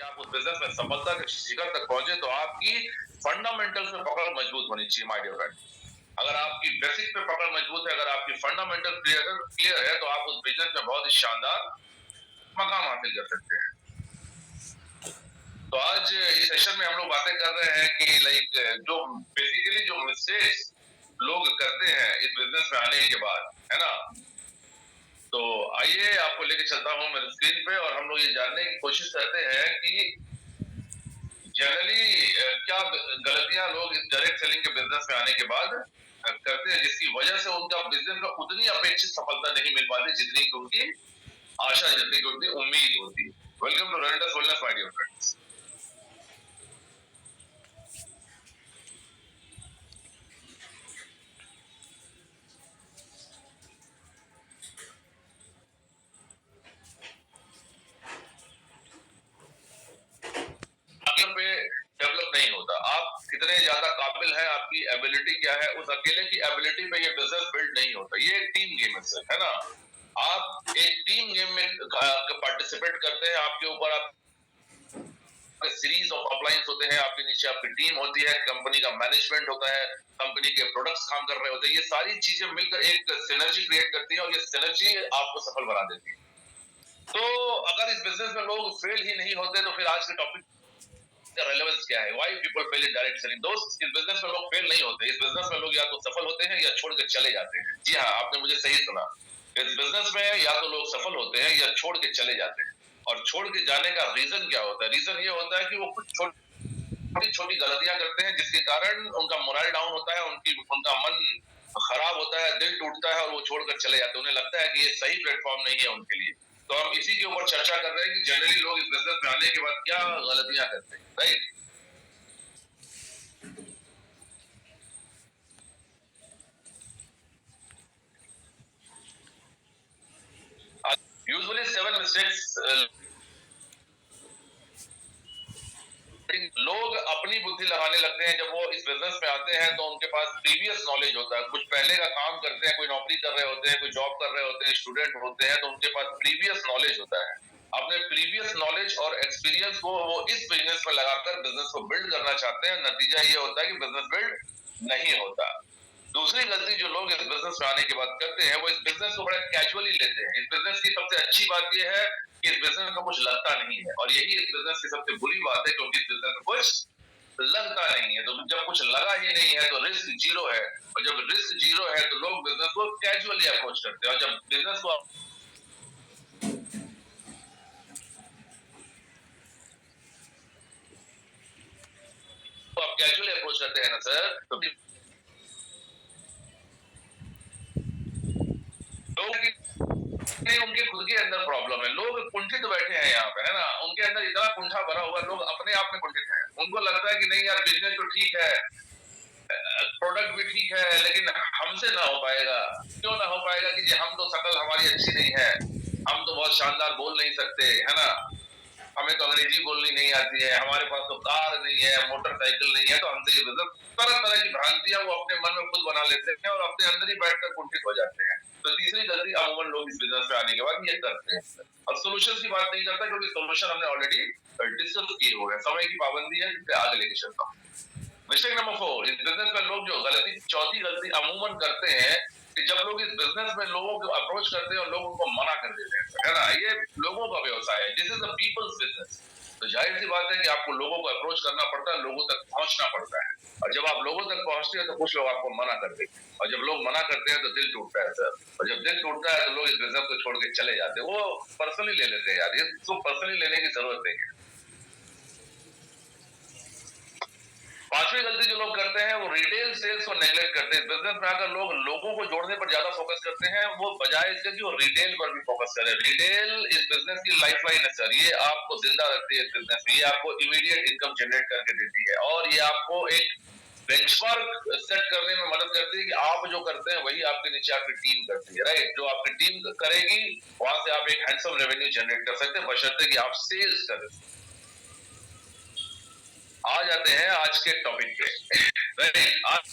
आप उस बिजनेस में सफलता के शिखर तक पहुंचे तो आपकी फंडामेंटल्स में पकड़ मजबूत होनी चाहिए माय डियर फ्रेंड। अगर आपकी बेसिक पे पकड़ मजबूत है, अगर आपकी फंडामेंटल क्लियर है, तो आप उस बिजनेस में बहुत ही शानदार मकाम हासिल कर सकते हैं। तो आज इस सेशन में हम लोग बातें कर रहे हैं कि लाइक जो बेसिकली जो मिस्टेक्स लोग करते हैं इस बिजनेस में आने के बाद, है ना। तो आइए आपको लेके चलता हूं मेरे स्क्रीन पे और हम लोग ये जानने की कोशिश करते हैं कि जनरली क्या गलतियां लोग इस डायरेक्ट सेलिंग के बिजनेस में आने के बाद करते हैं, जिसकी वजह से उनका बिजनेस में उतनी अपेक्षित सफलता नहीं मिल पाती जितनी की उनकी आशा, जितनी की उनकी उम्मीद होती। Welcome to Relentless wellness my dear friends. पे डेवलप नहीं होता। आप कितने ज्यादा काबिल हैं, आपकी एबिलिटी क्या है, उस अकेले की एबिलिटी पे ये बिजनेस बिल्ड नहीं होता। ये एक टीम गेम है ना। आप एक टीम गेम में पार्टिसिपेट करते हैं, आपके ऊपर आप सीरीज ऑफ अपलायंस होते हैं, आपके नीचे आपकी टीम होती है, कंपनी का मैनेजमेंट होता है, कंपनी के प्रोडक्ट्स काम कर रहे होते हैं। ये सारी चीजें मिलकर एक सिनर्जी क्रिएट करती है और ये सिनर्जी आपको सफल बना देती है। तो अगर इस बिजनेस में लोग फेल ही नहीं होते तो फिर आज के टॉपिक का रेलेवेंस क्या है? Why people fail in direct selling? दोस्त, इस बिजनेस में लोग फेल नहीं होते। इस बिजनेस में लोग या तो सफल होते हैं या छोड़ के चले जाते हैं। जी हाँ, आपने मुझे सही सुना। इस बिजनेस में या तो लोग सफल होते हैं या छोड़ के चले जाते हैं। और छोड़ के जाने का रीजन क्या होता है? रीजन ये होता है कि वो कुछ छोटी छोटी गलतियां करते हैं जिसके कारण उनका मोरल डाउन होता है, उनका मन खराब होता है, दिल टूटता है और वो छोड़कर चले जाते हैं। उन्हें लगता है कि ये सही प्लेटफॉर्म नहीं है उनके लिए। तो हम इसी के ऊपर चर्चा कर रहे हैं कि जनरली लोग इस बिजनेस में आने के बाद क्या गलतियां करते हैं, राइट। यूजुअली 7 मिस्टेक्स लोग अपनी बुद्धि लगाने लगते हैं। जब वो इस बिजनेस में आते हैं तो उनके पास प्रीवियस नॉलेज होता है, कुछ पहले का काम करते हैं, कोई नौकरी कर रहे होते हैं, कोई जॉब कर रहे होते हैं, स्टूडेंट होते हैं, तो उनके पास प्रीवियस नॉलेज होता है। अपने प्रीवियस नॉलेज और एक्सपीरियंस को वो इस बिजनेस में लगाकर बिजनेस को बिल्ड करना चाहते हैं। नतीजा ये होता है कि बिजनेस बिल्ड नहीं होता। दूसरी गलती जो लोग इस बिजनेस में आने के बाद करते हैं, वो इस बिजनेस को बड़ा कैजुअली लेते हैं। इस बिजनेस की सबसे अच्छी बात यह है कि इस बिजनेस में कुछ लगता नहीं है, और यही इस बिजनेस की सबसे बुरी बात है, क्योंकि इस बिजनेस में कुछ लगता नहीं है। तो जब कुछ लगा ही नहीं है तो रिस्क जीरो है, और जब रिस्क जीरो है तो लोग बिजनेस को कैजुअली अप्रोच करते हैं। और जब बिजनेस को आप कैजुअली अप्रोच करते हैं ना सर, तो लोग नहीं, उनके खुद के अंदर प्रॉब्लम है। लोग कुंठित बैठे हैं यहाँ पे, है ना। उनके अंदर इतना कुंठा भरा हुआ, लोग अपने आप में कुंठित हैं। उनको लगता है कि नहीं यार, बिजनेस तो ठीक है, प्रोडक्ट भी ठीक है, लेकिन हमसे ना हो पाएगा। क्यों ना हो पाएगा? कि जी हम तो शक्ल हमारी अच्छी नहीं है, हम तो बहुत शानदार बोल नहीं सकते, है ना। हमें तो अंग्रेजी बोलनी नहीं आती है, हमारे पास तो कार नहीं है, मोटरसाइकिल नहीं है, तो हमसे ये बिजनेस, तरह तरह की भ्रांतियां वो अपने मन में खुद बना लेते हैं और अपने अंदर ही बैठकर कुंठित हो जाते हैं। तो तीसरी गलती अमूमन लोग इस बिजनेस में आने के बाद ये करते हैं। और सोल्यूशन की बात नहीं करता, क्योंकि सोल्यूशन हमने ऑलरेडी डिस्कस किए हुए हैं। समय की पाबंदी है, जिससे आगे लेके चलता हूँ। मिस्टेक नंबर 4, इस बिजनेस में लोग जो गलती, चौथी गलती अमूमन करते हैं कि जब लोग इस बिजनेस में लोगों को अप्रोच करते हैं और लोग उनको मना कर देते हैं, है ना। ये लोगों का व्यवसाय है, this is the people's business. तो जाहिर सी बात है कि आपको लोगों को अप्रोच करना पड़ता है, लोगों तक पहुंचना पड़ता है। और जब आप लोगों तक पहुंचते हैं तो कुछ लोग आपको मना कर देते हैं, और जब लोग मना करते हैं तो दिल टूटता है सर। और जब दिल टूटता है तो लोग इस बिजनेस को छोड़ के चले जाते हैं। वो पर्सनली ले लेते हैं यार, ये तो पर्सनली लेने की जरूरत नहीं है। पांचवी गलती जो लोग करते हैं वो रिटेल सेल्स को नेग्लेक्ट करते हैं। बिजनेस में आकर लोग लोगों को जोड़ने पर ज्यादा फोकस करते हैं, वो बजाय इसके कि वो रिटेल पर भी फोकस करें। रिटेल इस बिजनेस की लाइफलाइन है सर। ये आपको जिंदा रखती है इस बिजनेस में, ये आपको इमीडिएट इनकम जनरेट करके देती है, और ये आपको एक बेंचमार्क सेट करने में मदद करती है कि आप जो करते हैं वही आपके नीचे आपकी टीम करती है, राइट। जो आपकी टीम करेगी वहां से आप एक हैंडसम रेवेन्यू जनरेट कर सकते हैं, बशर्ते कि आप सेल्स करें। आ जाते हैं आज के टॉपिक पे, राइट।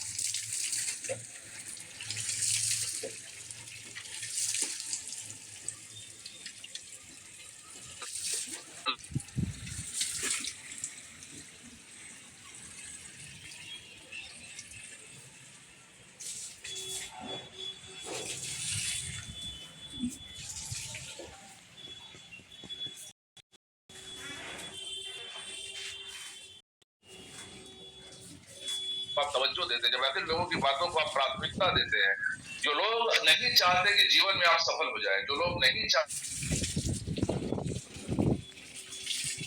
आप तवज्जो देते हैं, जब ऐसे लोगों की बातों को आप प्राथमिकता देते हैं, जो लोग नहीं चाहते कि जीवन में आप सफल हो जाए, जो लोग नहीं चाहते,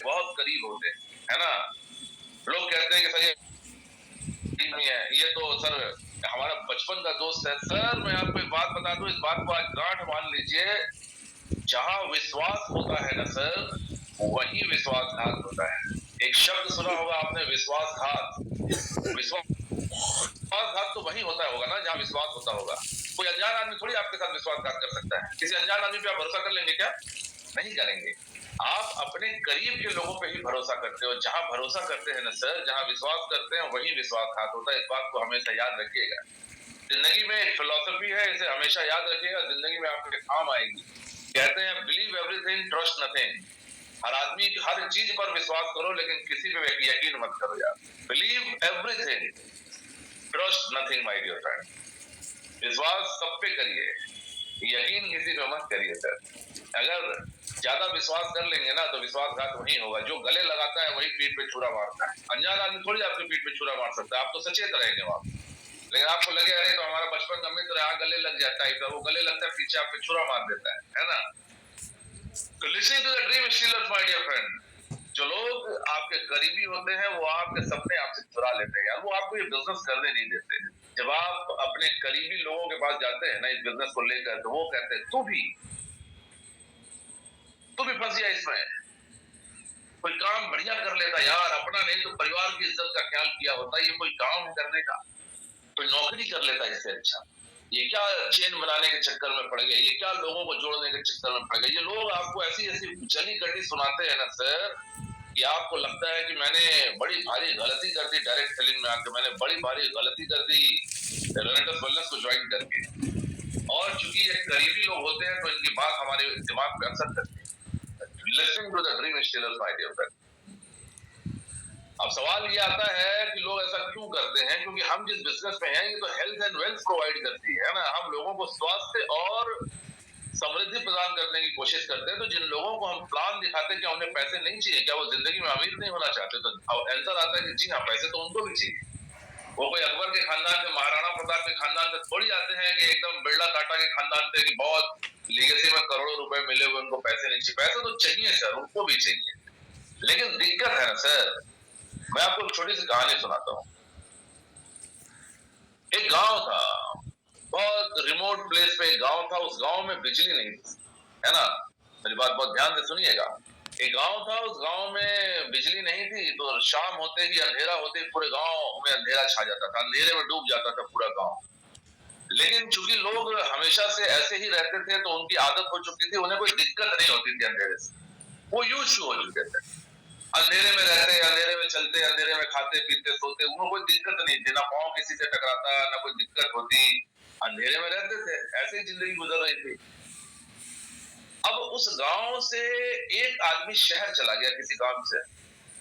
बहुत करीब होते हैं, है ना। लोग कहते हैं कि सर ये नहीं है, ये तो सर हमारा बचपन का दोस्त है। सर मैं आपको एक बात बता दूं, इस बात को आज गांठ मान लीजिए, जहां विश्वास होता है ना सर, वही विश्वासघात होता है। एक शब्द सुना होगा आपने, विश्वासघात। विश्वासघात तो वही होता होगा ना जहां विश्वास होता होगा। कोई अनजान आदमी थोड़ी आपके साथ विश्वासघात कर सकता है। किसी अनजान आदमी पे आप भरोसा कर लेंगे क्या? नहीं करेंगे। आप अपने करीब के लोगों पे ही भरोसा करते हो। जहां भरोसा करते हैं ना सर, जहां विश्वास करते हैं, वही विश्वासघात होता है। इस बात को हमेशा याद रखिएगा। जिंदगी में एक फिलॉसफी है, इसे हमेशा याद रखिएगा, जिंदगी में आपके काम आएगी। कहते हैं बिलीव एवरीथिंग ट्रस्ट नथिंग। हर आदमी हर चीज पर विश्वास करो, लेकिन किसी पे यकीन मत करो यार। Believe everything trust nothing my dear friend. विश्वास सब पे करिए, यकीन किसी पे मत करिए सर। अगर ज्यादा विश्वास कर लेंगे ना तो विश्वासघात वही होगा। जो गले लगाता है वही पीठ पे छुरा मारता है। अनजान आदमी थोड़ी आपके पीठ पे छुरा मार सकता है। आप तो सचेत रहेंगे वहां, लेकिन आपको लगे अरे तो हमारा बचपन का मित्र है, गले लग जाता है, वो गले लगता है, पीछे आपके छुरा मार देता है ना। तो listen to the dream stealers my dear friend. जो लोग आपके करीबी होते हैं वो आपके सपने आपसे चुरा लेते हैं यार। वो आपको ये बिजनेस करने नहीं देते। जब आप अपने करीबी लोगों के पास जाते हैं ना इस बिजनेस को लेकर, तो वो कहते हैं तू भी फंस गया इसमें। कोई काम बढ़िया कर लेता यार, अपना नहीं तो परिवार की इज्जत का ख्याल किया होता, ये कोई काम करने का, कोई नौकरी कर लेता इससे अच्छा। ये क्या चेन बनाने के चक्कर में पड़ गए, ये क्या लोगों को जोड़ने के चक्कर में पड़ गए। ये लोग आपको ऐसी ऐसी जली कटी सुनाते हैं ना सर, कि आपको लगता है कि मैंने बड़ी भारी गलती कर दी डायरेक्ट सेलिंग में आके, मैंने बड़ी भारी गलती कर दी रेलेंटस वेलनेस को ज्वाइन करके। और चूंकि ये करीबी लोग होते हैं तो इनकी बात हमारे दिमाग पे असर करती है। Listening to the dream stealers my dear friend. अब सवाल ये आता है कि लोग ऐसा क्यों करते हैं? क्योंकि हम जिस बिजनेस में हैं ये तो हेल्थ एंड वेल्थ प्रोवाइड करती है ना। हम लोगों को स्वास्थ्य और समृद्धि प्रदान करने की कोशिश करते हैं। तो जिन लोगों को हम प्लान दिखाते हैं कि उन्हें पैसे नहीं चाहिए, क्या वो जिंदगी में अमीर नहीं होना चाहते? तो आंसर आता है कि जी हाँ, पैसे तो उनको भी चाहिए। वो कोई अकबर के खानदान से, महाराणा प्रताप के खानदान से थोड़ी आते हैं कि एकदम बिरला टाटा के खानदान से कि बहुत लीगेसी में करोड़ों रुपए मिले हुए, उनको पैसे नहीं चाहिए। पैसे तो चाहिए सर, उनको भी चाहिए। लेकिन दिक्कत है ना सर, मैं आपको एक छोटी सी कहानी सुनाता हूँ। एक गांव था, बहुत रिमोट प्लेस पे एक गांव था। उस गांव में बिजली नहीं थी, है ना। मेरी बात बहुत ध्यान से सुनिएगा। एक गांव था, उस गांव में बिजली नहीं थी, तो शाम होते ही, अंधेरा होते ही पूरे गांव में अंधेरा छा जाता था, अंधेरे में डूब जाता था पूरा गांव। लेकिन चूंकि लोग हमेशा से ऐसे ही रहते थे तो उनकी आदत हो चुकी थी, उन्हें कोई दिक्कत नहीं होती थी अंधेरे से, वो यूज हो चुके थे। अंधेरे में रहते, अंधेरे में चलते, अंधेरे में खाते पीते सोते, उनको कोई दिक्कत नहीं थी, ना पाँव किसी से टकराता, ना कोई दिक्कत होती। अंधेरे में रहते थे, ऐसे ही जिंदगी गुजर रही थी। अब उस गांव से एक आदमी शहर चला गया, किसी काम से,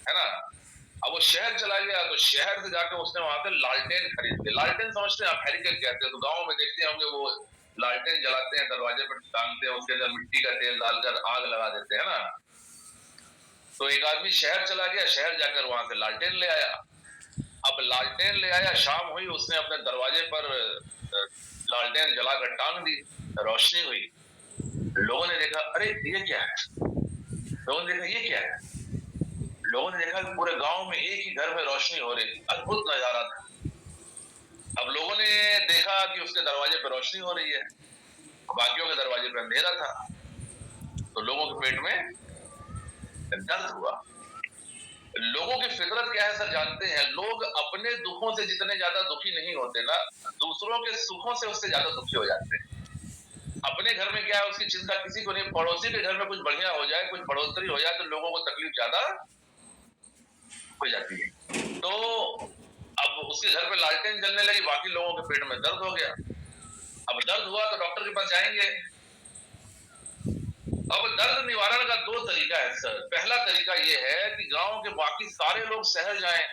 है ना। अब वो शहर चला गया तो शहर से जाकर उसने वहां पे लालटेन खरीद ली। लालटेन समझते हैं आप, हेरिकेन कहते हैं। तो गांव में देखते होंगे वो लालटेन जलाते हैं, दरवाजे पर टांगते हैं, उसके अंदर मिट्टी का तेल डालकर आग लगा देते हैं ना। तो एक आदमी शहर चला गया, शहर जाकर वहां से लालटेन ले आया। अब लालटेन ले आया, शाम हुई, उसने अपने दरवाजे पर लालटेन जलाकर टांग दी, रोशनी हुई। लोगों ने देखा अरे ये क्या है, लोगों ने देखा ये क्या है, लोगों ने देखा कि पूरे गांव में एक ही घर में रोशनी हो रही, अद्भुत नजारा था। अब लोगों ने देखा कि उसके दरवाजे पर रोशनी हो रही है, बाकियों के दरवाजे पर अंधेरा था। तो लोगों के पेट में दर्द हुआ। लोगों की फितरत क्या है सर जानते हैं? लोग अपने दुखों से जितने ज्यादा दुखी नहीं होते ना, दूसरों के सुखों से उससे ज्यादा दुखी हो जाते हैं। अपने घर में क्या है उसकी चिंता किसी को नहीं, पड़ोसी के घर में कुछ बढ़िया हो जाए, कुछ बढ़ोतरी हो जाए तो लोगों को तकलीफ ज्यादा हो जाती है। तो अब उसके घर पे लालटेन जलने लगी, बाकी लोगों के पेट में दर्द हो गया। अब दर्द हुआ तो डॉक्टर के पास जाएंगे। अब दर्द निवारण का दो तरीका है सर। पहला तरीका यह है कि गांव के बाकी सारे लोग शहर जाएं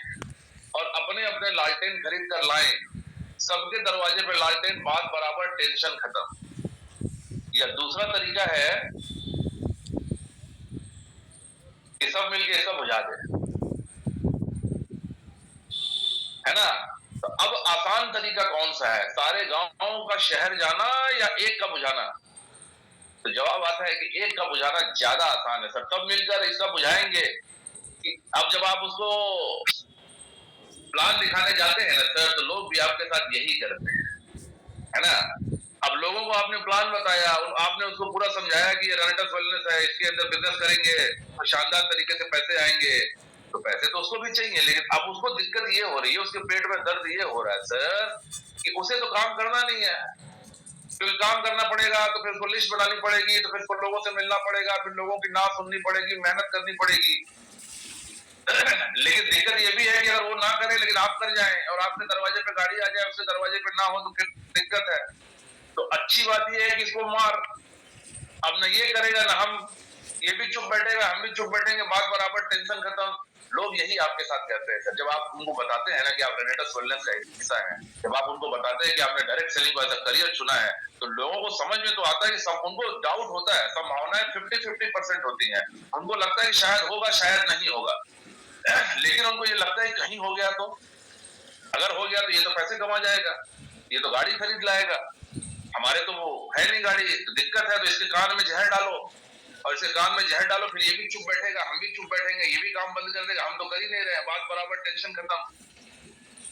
और अपने अपने लालटेन खरीद कर लाएं, सबके दरवाजे पे लालटेन, बात बराबर, टेंशन खत्म। या दूसरा तरीका है कि सब मिलके इसका बुझा दे, है ना। तो अब आसान तरीका कौन सा है, सारे गांव का शहर जाना या एक का बुझाना? तो जवाब आता है कि एक का बुझाना ज्यादा आसान है सर। तब मिलकर इसका बुझाएंगे कि अब जब आप उसको प्लान दिखाने जाते हैं ना सर, तो लोग भी आपके साथ यही करते हैं, है ना। अब लोगों को आपने प्लान बताया, आपने उसको पूरा समझाया कि ये रेनेटस वेलनेस है, इसके अंदर बिजनेस करेंगे तो शानदार तरीके से पैसे आएंगे, तो पैसे तो उसको भी चाहिए, लेकिन अब उसको दिक्कत ये हो रही है, उसके पेट में दर्द ये हो रहा है सर कि उसे तो काम करना नहीं है। फिर काम करना पड़ेगा तो फिर उसको लिस्ट बनानी पड़ेगी, तो फिर उसको लोगों से मिलना पड़ेगा, फिर लोगों की ना सुननी पड़ेगी, मेहनत करनी पड़ेगी। लेकिन दिक्कत ये भी है कि अगर वो ना करे लेकिन आप कर जाएं और आपके दरवाजे पे गाड़ी आ जाए, उसके दरवाजे पे ना हो, तो फिर दिक्कत है। तो अच्छी बात ये है कि इसको मार, अब न ये करेगा ना हम, ये भी चुप बैठेगा, हम भी चुप बैठेंगे, बात बराबर, टेंशन खत्म। लोग यही आपके साथ करते हैं सर। जब आप उनको बताते हैं ना कि आप रेनेटस वेलनेस का हिस्सा है, जब आप उनको बताते हैं कि आपने डायरेक्ट सेलिंग को एज अ करियर चुना है, तो लोगों को समझ में तो आता है कि सब, उनको डाउट होता है, संभावनाएं 50-50% होती हैं। उनको लगता है कि शायद होगा, शायद नहीं होगा, लेकिन उनको ये लगता है कहीं हो गया तो, अगर हो गया तो ये तो पैसे कमा जाएगा, ये तो गाड़ी खरीद लाएगा, हमारे तो वो है नहीं गाड़ी, तो दिक्कत है, तो इसके कान में जहर डालो, और इसके कान में जहर डालो, फिर ये भी चुप बैठेगा, हम भी चुप बैठेंगे, ये भी काम बंद कर देगा, हम तो कर ही नहीं रहे, बात बराबर, टेंशन खत्म।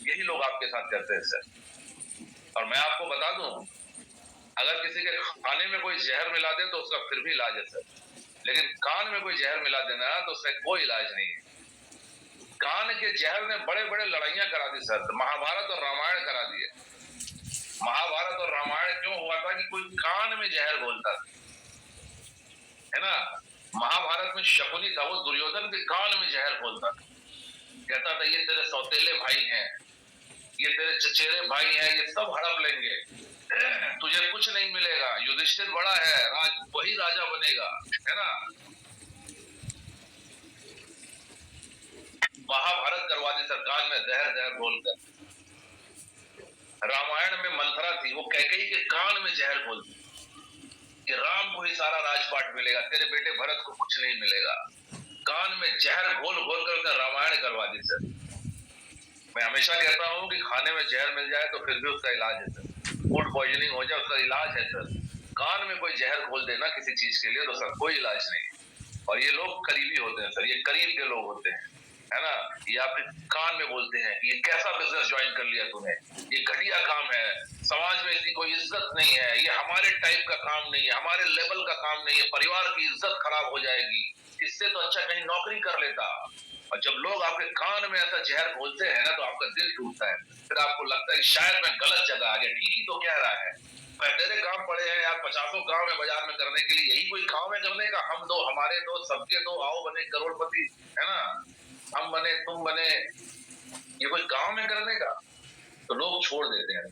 यही लोग आपके साथ करते हैं सर। और मैं आपको बता दूं, अगर किसी के खाने में कोई जहर मिला दे तो उसका फिर भी इलाज है सर, लेकिन कान में कोई जहर मिला देना तो उसका कोई इलाज नहीं है। कान के जहर ने बड़े बड़े लड़ाइयां करा दी सर, महाभारत और रामायण करा दिए। महाभारत और रामायण क्यों हुआ था कि कोई कान में जहर घोलता था, है ना। महाभारत में शकुनी था, वो दुर्योधन के कान में जहर घोलता था, कहता था ये तेरे सौतेले भाई हैं, ये तेरे चचेरे भाई हैं, ये सब हड़प लेंगे, तुझे कुछ नहीं मिलेगा, युधिष्ठिर बड़ा है, वही राजा बनेगा, है ना। महाभारत करवा दी सरकार में जहर घोलकर। रामायण में मंथरा थी, वो कैकेयी के कान में जहर घोलती कि राम को ही सारा राजपाट मिलेगा, तेरे बेटे भरत को कुछ नहीं मिलेगा। कान में जहर घोल घोल कर उसने रामायण करवा दी सर। मैं हमेशा कहता हूं कि खाने में जहर मिल जाए तो फिर भी उसका इलाज है सर, फूड पॉइजनिंग हो जाए उसका इलाज है सर। कान में कोई जहर घोल देना किसी चीज के लिए तो उसका कोई इलाज नहीं। और ये लोग करीबी होते हैं सर, ये करीब के लोग होते हैं, है ना। ये आपके कान में बोलते हैं कि ये कैसा बिजनेस ज्वाइन कर लिया तूने, ये घटिया काम है, समाज में इसकी कोई इज्जत नहीं है, ये हमारे टाइप का काम नहीं है, हमारे लेवल का काम नहीं है, परिवार की इज्जत खराब हो जाएगी, इससे तो अच्छा कहीं नौकरी कर लेता। और जब लोग आपके कान में ऐसा जहर घोलते हैं ना तो आपका दिल टूटता है, फिर आपको लगता है शायद मैं गलत जगह आ गया, ठीक ही तो कह रहा है, तेरे काम पड़े हैं यार, 50 काम है बाजार में करने के लिए, यही कोई काम है करने का, हम दो हमारे दो सबके दो, आओ बने करोड़पति, है ना, हम बने तुम बने, ये कोई काम है करने का, तो लोग छोड़ देते हैं,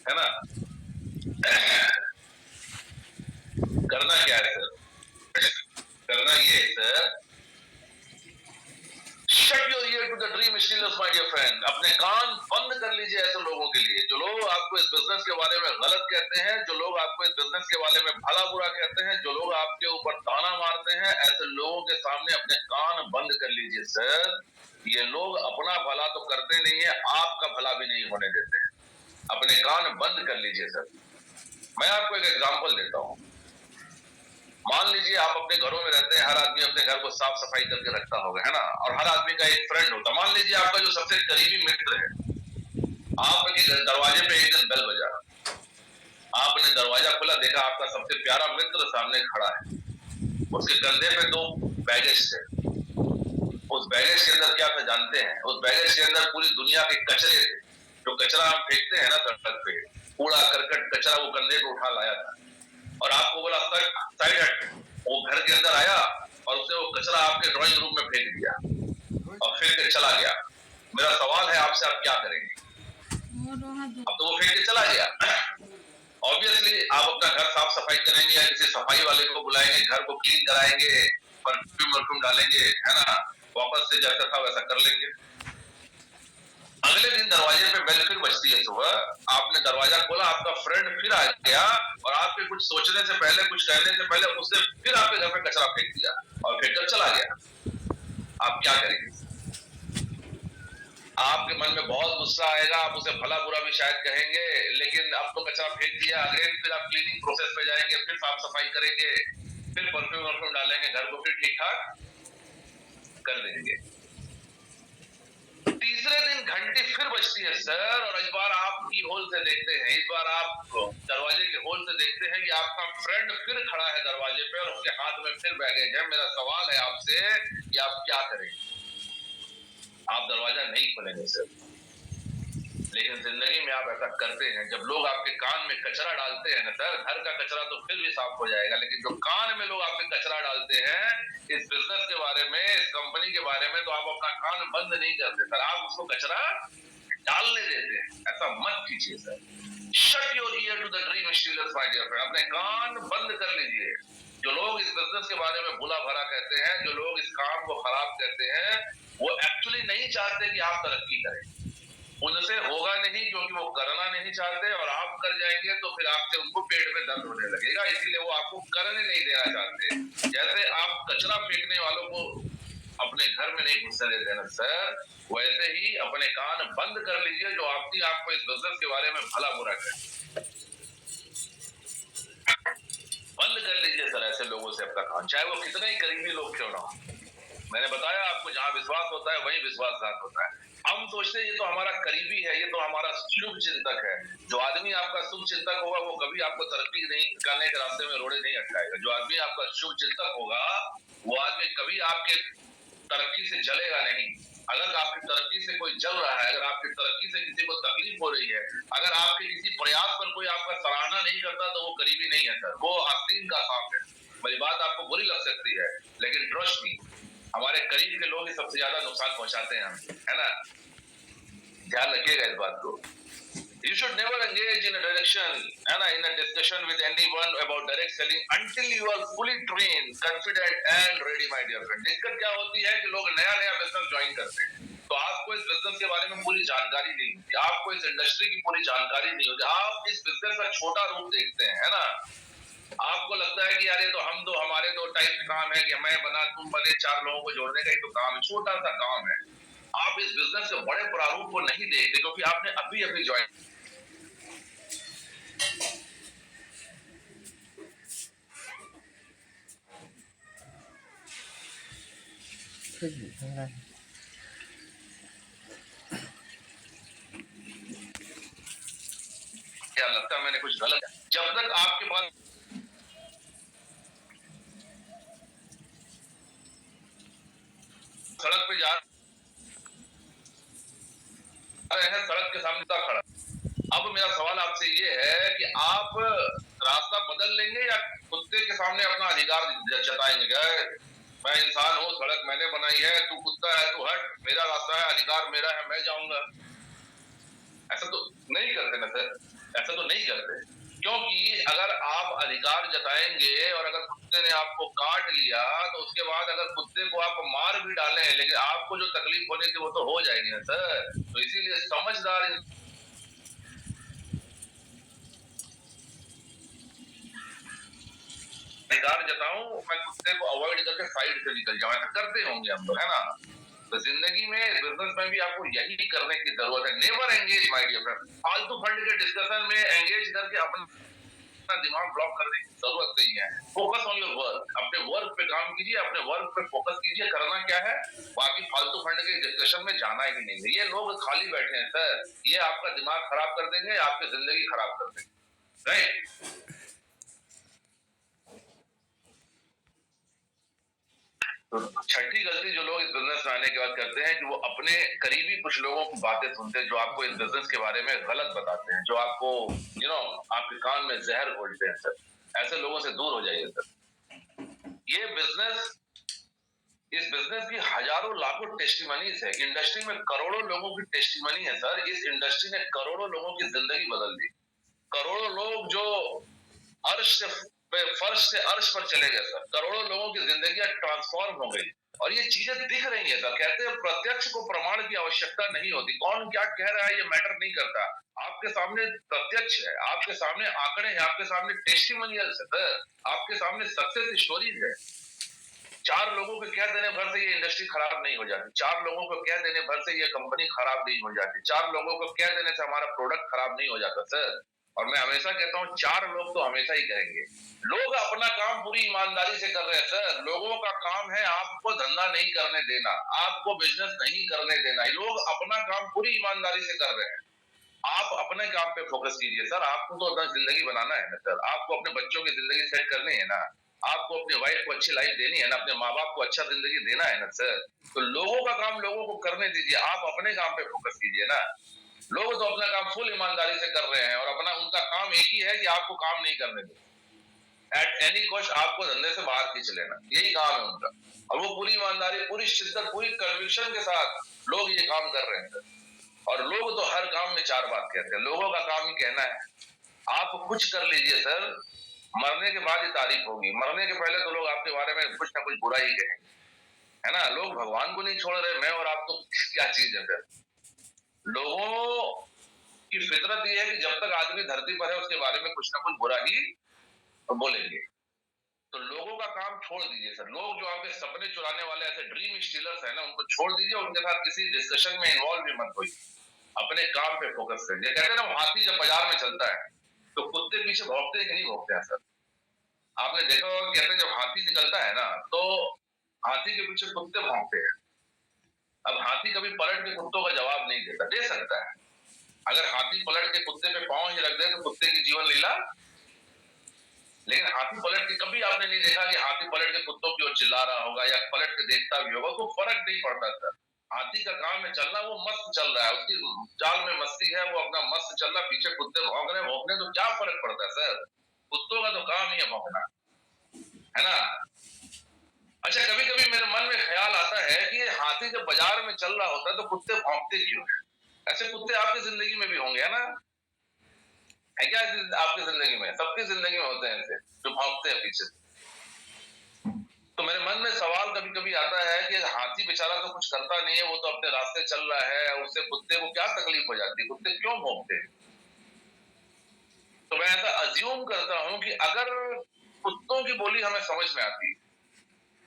है ना। करना क्या है सर, करना ये sir, shut your ear to the dream stealers my dear friend. अपने कान बंद कर लीजिए ऐसे लोगों के लिए जो लोग आपको इस बिजनेस के बारे में गलत कहते हैं, जो लोग आपको इस बिजनेस के बारे में भला बुरा कहते हैं, जो लोग आपके ऊपर ताना मारते हैं, ऐसे लोगों के सामने अपने कान बंद कर लीजिए सर। ये लोग अपना भला तो करते नहीं है, आपका भला भी नहीं होने देते हैं, अपने कान बंद कर लीजिए सर। मैं आपको एक एग्जाम्पल देता हूँ। मान लीजिए आप अपने घरों में रहते हैं, हर आदमी अपने घर को साफ सफाई करके रखता होगा, है ना, और हर आदमी का एक फ्रेंड होता है। मान लीजिए आपका जो सबसे करीबी मित्र है, आपके दरवाजे पे एक दिन बेल बजा, आपने दरवाजा खोला, देखा आपका सबसे प्यारा मित्र सामने खड़ा है, उसके कंधे पे 2 बैगेज थे। उस बैगेज के अंदर क्या था जानते हैं? उस बैगेज के अंदर पूरी दुनिया के कचरे थे, जो कचरा हम फेंकते हैं ना सड़क पे, कूड़ा करकट कचरा, वो कंधे पे उठा लाया था और आपको बोला साइड हट। वो घर के अंदर आया और उसने वो कचरा आपके ड्राइंग रूम में फेंक दिया और फेंक के चला गया। मेरा सवाल है आपसे, आप क्या करेंगे? अब तो वो फेंक के चला गया, ऑब्वियसली आप अपना घर साफ सफाई करेंगे या किसी सफाई वाले को बुलाएंगे, घर को क्लीन कराएंगे, परफ्यूम वर्फ्यूम डालेंगे, है ना, वापस से जैसा था वैसा कर लेंगे। अगले दिन दरवाजे पे बेल फिर बजती है सुबह, आपने दरवाजा खोला, आपका फ्रेंड फिर आ गया और आपके कुछ सोचने से पहले, कुछ कहने से पहले उसने फिर आपके घर पे कचरा फेंक दिया और फेंक कर चला गया। आप क्या करेंगे? आपके मन में बहुत गुस्सा आएगा, आप उसे भला बुरा भी शायद कहेंगे, लेकिन अब तो कचरा फेंक दिया, अगेन फिर आप क्लीनिंग प्रोसेस पे जाएंगे, फिर साफ सफाई करेंगे, फिर परफ्यूम वर्फ्यूम डालेंगे, घर को फिर ठीक ठाक कर देंगे। तीसरे दिन घंटी फिर बजती है सर, और इस बार आपकी होल से देखते हैं, इस बार आप दरवाजे के होल से देखते हैं कि आपका फ्रेंड फिर खड़ा है दरवाजे पे और उसके हाथ में फिर बैगेज है। मेरा सवाल है आपसे कि आप क्या करेंगे? आप दरवाजा नहीं खोलेंगे सर, लेकिन जिंदगी में आप ऐसा करते हैं। जब लोग आपके कान में कचरा डालते हैं ना सर, घर का कचरा तो फिर भी साफ हो जाएगा, लेकिन जो कान में लोग आपके कचरा डालते हैं इस बिजनेस के बारे में, इस कंपनी के बारे में, तो आप अपना कान बंद नहीं करते सर, आप उसको कचरा डालने देते हैं। ऐसा मत कीजिए sir. Shut your ear to the dream stealers my dear friend. अपने कान बंद कर लीजिए। जो लोग इस बिजनेस के बारे में बुला भरा कहते हैं, जो लोग इस काम को खराब कहते हैं, वो एक्चुअली नहीं चाहते कि आप तरक्की करें। उनसे होगा नहीं, क्योंकि वो करना नहीं चाहते, और आप कर जाएंगे तो फिर आपसे उनको पेट में दर्द होने लगेगा, इसीलिए वो आपको करने नहीं देना चाहते। जैसे आप कचरा फेंकने वालों को अपने घर में नहीं घुसने देते ना सर, वैसे ही अपने कान बंद कर लीजिए जो आपको इस बिजनेस के बारे में भला बुरा कहे। बंद कर लीजिए सर ऐसे लोगों से अपना कान, चाहे वो कितने ही करीबी लोग क्यों ना हो। मैंने बताया आपको, जहां विश्वास होता है वहीं विश्वासघात होता है। हम सोचते हैं ये तो हमारा करीबी है, ये तो हमारा शुभ चिंतक है। जो आदमी आपका शुभ चिंतक होगा वो कभी आपको तरक्की नहीं करने के रास्ते में रोड़े नहीं अटकाएगा। जो आदमी आपका शुभ चिंतक होगा वो आदमी कभी आपके तरक्की से जलेगा नहीं। अगर आपकी तरक्की से कोई जल रहा है, अगर आपकी तरक्की से किसी को तकलीफ हो रही है, अगर आपके किसी प्रयास पर कोई आपका सराहना नहीं करता, तो वो करीबी नहीं है सर, वो आस्तीन का सांप है। मेरी बात आपको बुरी लग सकती है, लेकिन ट्रस्ट मी, हमारे करीब के लोग ही सबसे ज्यादा नुकसान पहुंचाते हैं हमें, है ना? ध्यान रखिएगा इस बात को। You should never engage in a direction and in a discussion with anyone about direct selling until you are fully trained, confident and ready, my dear friend. दिक्कत क्या होती है कि लोग नया नया बिजनेस ज्वाइन करते हैं, तो आपको इस बिजनेस के बारे में पूरी जानकारी नहीं होती, आपको इस इंडस्ट्री की पूरी जानकारी नहीं होती, आप इस बिजनेस का छोटा रूप देखते हैं, है ना? आपको लगता है कि यार ये तो हमारे दो टाइप काम है कि मैं बना तुम बने, चार लोगों को जोड़ने का ही तो काम है, छोटा सा काम है। आप इस बिजनेस के बड़े प्रारूप को नहीं देखते, क्योंकि आपने अभी अभी ज्वाइन। क्या लगता है मैंने कुछ गलत? जब तक आपके पास सड़क पे जा रहे हैं, सड़क के सामने तक खड़ा। अब मेरा सवाल आपसे ये है कि आप रास्ता बदल लेंगे या कुत्ते के सामने अपना अधिकार जताएंगे? मैं इंसान हूँ, सड़क मैंने बनाई है, तू कुत्ता है, तू हट, मेरा रास्ता है, अधिकार मेरा है, मैं जाऊंगा। ऐसा तो नहीं करते ना सर, ऐसा तो नहीं करते, क्योंकि अगर आप अधिकार जताएंगे और अगर कुत्ते ने आपको काट लिया, तो उसके बाद अगर कुत्ते को आप मार भी डालें, लेकिन आपको जो तकलीफ होनी थी वो तो हो जाएगी ना सर। तो इसीलिए समझदार अधिकार जताऊं, मैं कुत्ते को अवॉइड करके साइड से निकल जाऊं, ऐसा करते होंगे हम लोग, है ना? तो जिंदगी में, बिजनेस में भी आपको यही करने की जरूरत है। Never engage my dear friend, फालतू फंड के डिस्कशन में एंगेज करके अपना दिमाग ब्लॉक करने की जरूरत नहीं है। फोकस ऑन योर वर्क, अपने वर्क पे काम कीजिए, अपने वर्क पे फोकस कीजिए, करना क्या है, बाकी फालतू फंड के डिस्कशन में जाना ही नहीं है। ये लोग खाली बैठे हैं सर, ये आपका दिमाग खराब कर देंगे, आपकी जिंदगी खराब कर देंगे, राइट? तो छठी गलती जो लोग इस बिजनेस में आने के बाद करते हैं कि वो अपने करीबी कुछ लोगों की बातें सुनते हैं, जो आपको इस बिजनेस के बारे में गलत बताते हैं, जो आपको आपके कान में जहर घोलते हैं सर। ऐसे लोगों से दूर हो जाइए सर। ये बिजनेस, इस बिजनेस की हजारों लाखों टेस्टिमनीज है, इंडस्ट्री में करोड़ों लोगों की टेस्टिमनी है सर। इस इंडस्ट्री ने करोड़ों लोगों की जिंदगी बदल दी। करोड़ों लोग जो फर्श से अर्श पर चले गए सर, करोड़ों लोगों की जिंदगी ट्रांसफॉर्म हो गई, और ये चीजें दिख रही है सर। कहते हैं प्रत्यक्ष को प्रमाण की आवश्यकता नहीं होती, कौन क्या कह रहा है ये मैटर नहीं करता, आपके सामने प्रत्यक्ष है, आपके सामने आंकड़े हैं, आपके सामने टेस्टिमोनियल्स है सर, आपके सामने सक्सेस स्टोरीज है। चार लोगों के कह देने भर से ये इंडस्ट्री खराब नहीं हो जाती, चार लोगों को कह देने भर से ये कंपनी खराब नहीं हो जाती, चार लोगों को कह देने से हमारा प्रोडक्ट खराब नहीं हो जाता सर। और मैं हमेशा कहता हूँ चार लोग तो हमेशा ही कहेंगे। लोग अपना काम पूरी ईमानदारी से कर रहे हैं सर। लोगों का काम है आपको धंधा नहीं करने देना, आपको बिजनेस नहीं करने देना। लोग अपना काम पूरी ईमानदारी से कर रहे हैं। आप अपने काम पे फोकस कीजिए सर। आपको तो अपना जिंदगी बनाना है ना सर, आपको अपने बच्चों की जिंदगी सेट करनी है ना, आपको अपनी वाइफ को अच्छी लाइफ देनी है ना, अपने माँ बाप को अच्छा जिंदगी देना है ना सर। तो लोगों का काम लोगों को करने दीजिए, आप अपने काम पे फोकस कीजिए ना। लोग तो अपना काम फुल ईमानदारी से कर रहे हैं और अपना उनका काम एक ही है कि आपको काम नहीं करने दें, एट एनी कॉस्ट आपको धंधे से बाहर खींच लेना, यही काम है उनका। और वो पूरी ईमानदारी, पूरी शिद्दत, पूरी कन्विक्शन के साथ लोग ये काम कर रहे हैं। और लोग तो हर काम में चार बात कहते हैं, लोगों का काम ही कहना है। आप कुछ कर लीजिए सर, मरने के बाद ही तारीफ होगी, मरने के पहले तो लोग आपके बारे में कुछ ना कुछ बुरा ही कहेंगे, है ना। लोग भगवान को नहीं छोड़ रहे, मैं और आप तो क्या चीज है फिर। लोगों की फितरत ये है कि जब तक आदमी धरती पर है उसके बारे में कुछ ना कुछ बुरा ही बोलेंगे। तो लोगों का काम छोड़ दीजिए सर। लोग जो आपके सपने चुराने वाले ऐसे ड्रीम स्टीलर्स है ना, उनको छोड़ दीजिए, उनके साथ किसी डिस्कशन में इन्वॉल्व भी मत होइए, अपने काम पे फोकस करिए। कहते हैं ना, हाथी जब बाजार में चलता है तो कुत्ते पीछे भौंकते हैं कि नहीं भौंकते हैं सर। आपने देखा होगा, कहते हैं जब हाथी निकलता है ना तो हाथी के पीछे कुत्ते भौंकते हैं। अब हाथी कभी पलट के कुत्तों का जवाब नहीं देता, दे सकता है। अगर हाथी पलट के कुत्ते पे पांव ही रख दे तो कुत्ते की जीवन लीला, लेकिन हाथी पलट के कभी आपने नहीं देखा कि हाथी पलट के कुत्तों की ओर चिल्ला रहा होगा या पलट के देखता भी होगा, तो फर्क नहीं पड़ता सर। हाथी का काम है चलना, वो मस्त चल रहा है, उसकी चाल में मस्ती है, वो अपना मस्त चल रहा है, पीछे कुत्ते भौंक रहे हैं, भौंकने तो क्या फर्क पड़ता है सर। कुत्तों का तो काम ही है भौंकना, है ना। अच्छा, कभी कभी मेरे मन में ख्याल आता है कि हाथी जब बाजार में चल रहा होता है तो कुत्ते भौंकते क्यों है। ऐसे कुत्ते आपकी जिंदगी में भी होंगे, है ना, है क्या आपकी जिंदगी में, सबकी जिंदगी में होते हैं ऐसे जो भौंकते हैं पीछे से। तो मेरे मन में सवाल कभी कभी आता है कि हाथी बेचारा तो कुछ करता नहीं है, वो तो अपने रास्ते चल रहा है, उससे कुत्ते को क्या तकलीफ हो जाती है, कुत्ते क्यों भौंकते हैं। तो मैं ऐसा अज्यूम करता हूं कि अगर कुत्तों की बोली हमें समझ में आती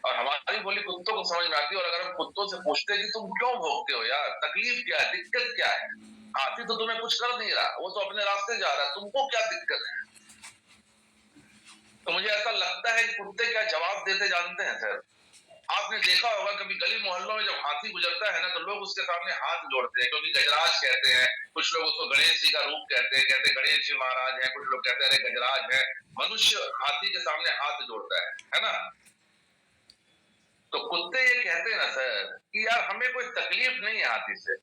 और हमारी बोली कुत्तों को समझ में आती, और अगर हम कुत्तों से पूछते कि तुम क्यों भौंकते हो यार, तकलीफ क्या है, दिक्कत क्या है, हाथी तो तुम्हें कुछ कर नहीं रहा, वो तो अपने रास्ते जा रहा है, तुमको क्या दिक्कत है। तो मुझे ऐसा लगता है कि कुत्ते क्या जवाब देते जानते हैं सर। आपने देखा होगा कभी गली मोहल्लों में जब हाथी गुजरता है ना तो लोग उसके सामने हाथ जोड़ते हैं, क्योंकि गजराज कहते हैं, कुछ लोग उसको गणेश जी का रूप कहते हैं, कहते हैं गणेश जी महाराज है, कुछ लोग कहते हैं अरे गजराज है। मनुष्य हाथी के सामने हाथ जोड़ता है ना। तो कुत्ते ये कहते हैं ना सर कि यार हमें कोई तकलीफ नहीं है हाथी से,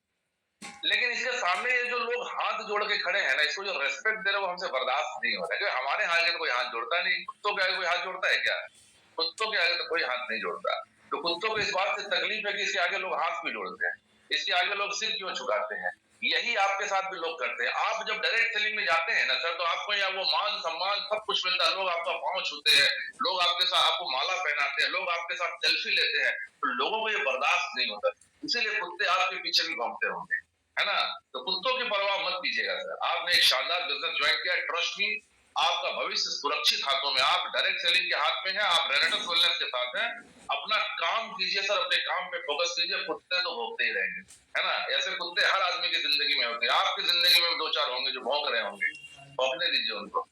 लेकिन इसके सामने ये जो लोग हाथ जोड़ के खड़े हैं ना, इसको जो रेस्पेक्ट दे रहे हैं वो हमसे बर्दाश्त नहीं हो रहा है। क्योंकि हमारे आगे तो कोई हाथ जोड़ता नहीं, कुत्तों के आगे कोई हाथ जोड़ता है क्या, कुत्तों के आगे तो कोई हाथ नहीं जोड़ता। तो कुत्तों को इस बात से तकलीफ है कि इसके आगे लोग हाथ क्यों जोड़ते हैं, इसके आगे लोग सिर क्यों झुकाते हैं। यही आपके साथ भी लोग करते हैं। आप जब डायरेक्ट सेलिंग में जाते हैं ना सर तो आपको यहाँ वो मान सम्मान सब कुछ मिलता है, लोग आपका पांव छूते हैं, लोग आपके साथ आपको माला पहनाते हैं, लोग आपके साथ सेल्फी लेते हैं, तो लोगों को ये बर्दाश्त नहीं होता, इसीलिए कुत्ते आपके पीछे भी घूमते होंगे, है ना। तो कुत्तों की परवाह मत कीजिएगा सर। आपने एक शानदार बिजनेस ज्वाइन किया, ट्रस्ट मी, आपका भविष्य सुरक्षित हाथों में। आप डायरेक्ट सेलिंग के हाथ में हैं, आप रेनेटस वेलनेस के साथ हैं। अपना काम कीजिए सर, अपने काम पे फोकस कीजिए, कुत्ते तो भौंकते ही रहेंगे, है ना। ऐसे कुत्ते हर आदमी की जिंदगी में होते हैं, आपकी जिंदगी में दो चार होंगे जो भौंक रहे होंगे, भौंकने दीजिए उनको।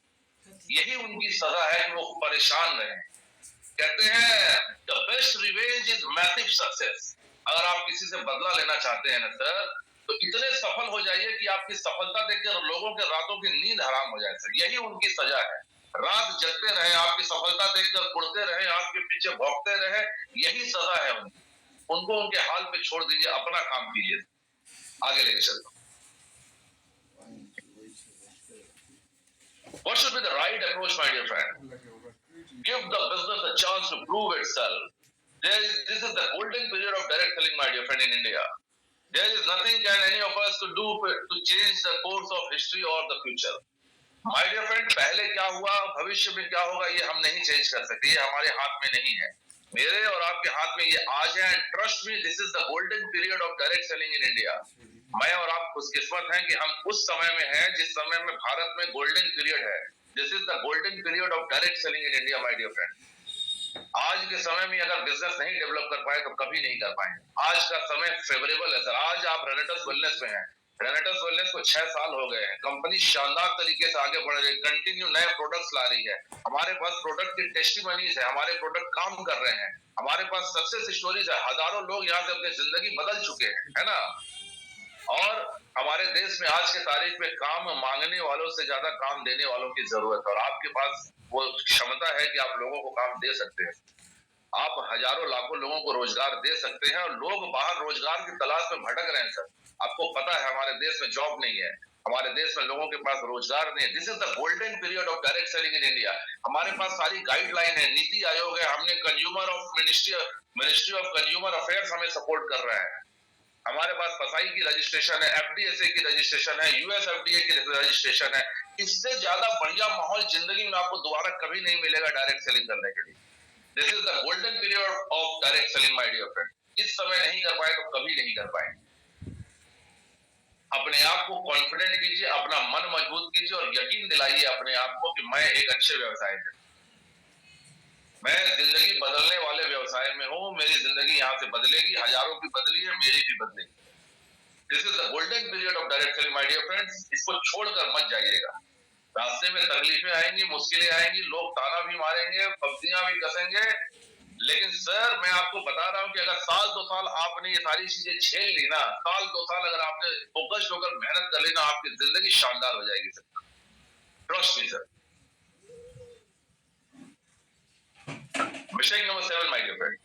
यही उनकी सजा है कि वो परेशान रहे। कहते हैं the best revenge is massive success. अगर आप किसी से बदला लेना चाहते हैं ना सर तो इतने सफल हो जाइए कि आपकी सफलता देखकर लोगों के रातों की नींद हराम हो जाए सर। यही उनकी सजा है, रात जगते रहे, आपकी सफलता देखकर उड़ते रहे, आपके पीछे भौंकते रहे, यही सजा है उनकी। उनको उनके हाल पे छोड़ दीजिए, अपना काम कीजिए, आगे लेके चलते। What should be the right approach, my dear friend? Give the business a chance to prove itself. This is the golden period of direct selling, my dear friend, in India. There is nothing can any of us to do to change the course of history or the future. My dear friend, पहले क्या हुआ, भविष्य में क्या होगा, ये हम नहीं चेंज कर सकते, ये हमारे हाथ में नहीं है। मेरे और आपके हाथ में ये आज है। Trust me, this is the golden period of direct selling in India. मैं और आप खुशकिस्मत हैं कि हम उस समय में हैं जिस समय में भारत में गोल्डन पीरियड है। This is the golden period of direct selling in India, my dear friend. आज के समय में अगर बिजनेस नहीं डेवलप कर पाए तो कभी नहीं कर पाएंगे। आज का समय फेवरेबल है सर। आज आप रेनेटस वेलनेस में हैं। रेनेटस वेलनेस को 6 साल हो गए हैं। कंपनी शानदार तरीके से आगे बढ़ रही है, कंटिन्यू नए प्रोडक्ट्स ला रही है। हमारे पास प्रोडक्ट की टेस्टिमनीज है, हमारे प्रोडक्ट काम कर रहे हैं, हमारे पास सक्सेस स्टोरीज है। हजारों लोग यहाँ से अपनी जिंदगी बदल चुके हैं, है ना। और हमारे देश में आज के तारीख में काम मांगने वालों से ज्यादा काम देने वालों की जरूरत है, और आपके पास वो क्षमता है कि आप लोगों को काम दे सकते हैं। आप हजारों लाखों लोगों को रोजगार दे सकते हैं, और लोग बाहर रोजगार की तलाश में भटक रहे हैं सर। आपको पता है हमारे देश में जॉब नहीं है, हमारे देश में लोगों के पास रोजगार नहीं है। This is the golden period of direct selling in India. हमारे पास सारी गाइडलाइन है, नीति आयोग है, हमने consumer of ministry of consumer affairs हमें सपोर्ट कर रहा है। हमारे पास फसाई की रजिस्ट्रेशन है, एफडीएसए की रजिस्ट्रेशन है, यूएसएफडीए की रजिस्ट्रेशन है। इससे ज्यादा बढ़िया माहौल जिंदगी में आपको दोबारा कभी नहीं मिलेगा डायरेक्ट सेलिंग करने के लिए। This is the golden period of direct selling my dear friend. इस समय नहीं कर पाए तो कभी नहीं कर पाएंगे। अपने आप को कॉन्फिडेंट कीजिए, अपना मन मजबूत कीजिए, और यकीन दिलाइए अपने आप को कि मैं एक अच्छे व्यवसाय में, मैं जिंदगी बदलने वाले व्यवसाय में हूँ। मेरी जिंदगी यहाँ से बदलेगी, हजारों की बदली है, मेरी भी बदलेगी। This is the golden period of direct selling my dear friends. इसको छोड़कर मत जाइएगा। रास्ते में तकलीफें आएंगी, मुश्किलें आएंगी, लोग ताना भी मारेंगे, पब्जियां भी कसेंगे, लेकिन सर मैं आपको बता रहा हूं कि अगर साल 2 साल आपने ये सारी चीजें झेल ली ना, साल 2 साल अगर आपने फोकस होकर मेहनत कर ली ना, आपकी जिंदगी शानदार हो जाएगी sir. Trust me sir. Mistake number 7 my dear friend,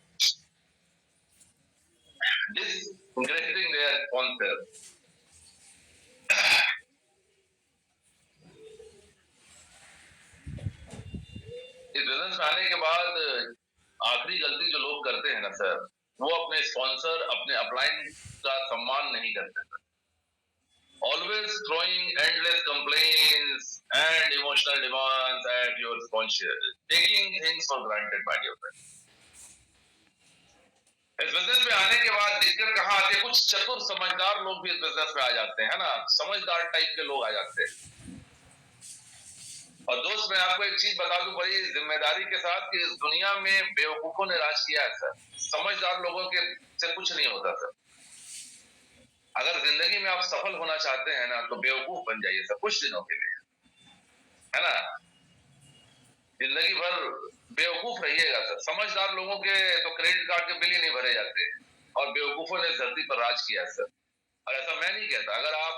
discrediting their own self। इस बिजनेस में आने के बाद आखिरी गलती जो लोग करते हैं ना सर, वो अपने स्पॉन्सर, अपने अपलाइन का सम्मान नहीं करते sir. Always throwing endless complaints and emotional demands at your sponsor, taking things for granted by your friend। इस बिजनेस में आने के बाद दिक्कत कहाँ आती है? कुछ चतुर समझदार लोग भी इस बिजनेस में आ जाते हैं, है ना, समझदार टाइप के लोग आ जाते हैं। और दोस्त मैं आपको एक चीज बता दूं बड़ी जिम्मेदारी के साथ, कि इस दुनिया में बेवकूफों ने राज किया है सर। समझदार लोगों के से कुछ नहीं होता सर। अगर जिंदगी में आप सफल होना चाहते हैं ना, तो बेवकूफ बन जाइए सर कुछ दिनों के लिए, है ना। जिंदगी भर बेवकूफ रहिएगा सर। समझदार लोगों के तो क्रेडिट कार्ड के बिल ही नहीं भरे जाते, और बेवकूफों ने धरती पर राज किया है सर। और ऐसा मैं नहीं कहता। अगर आप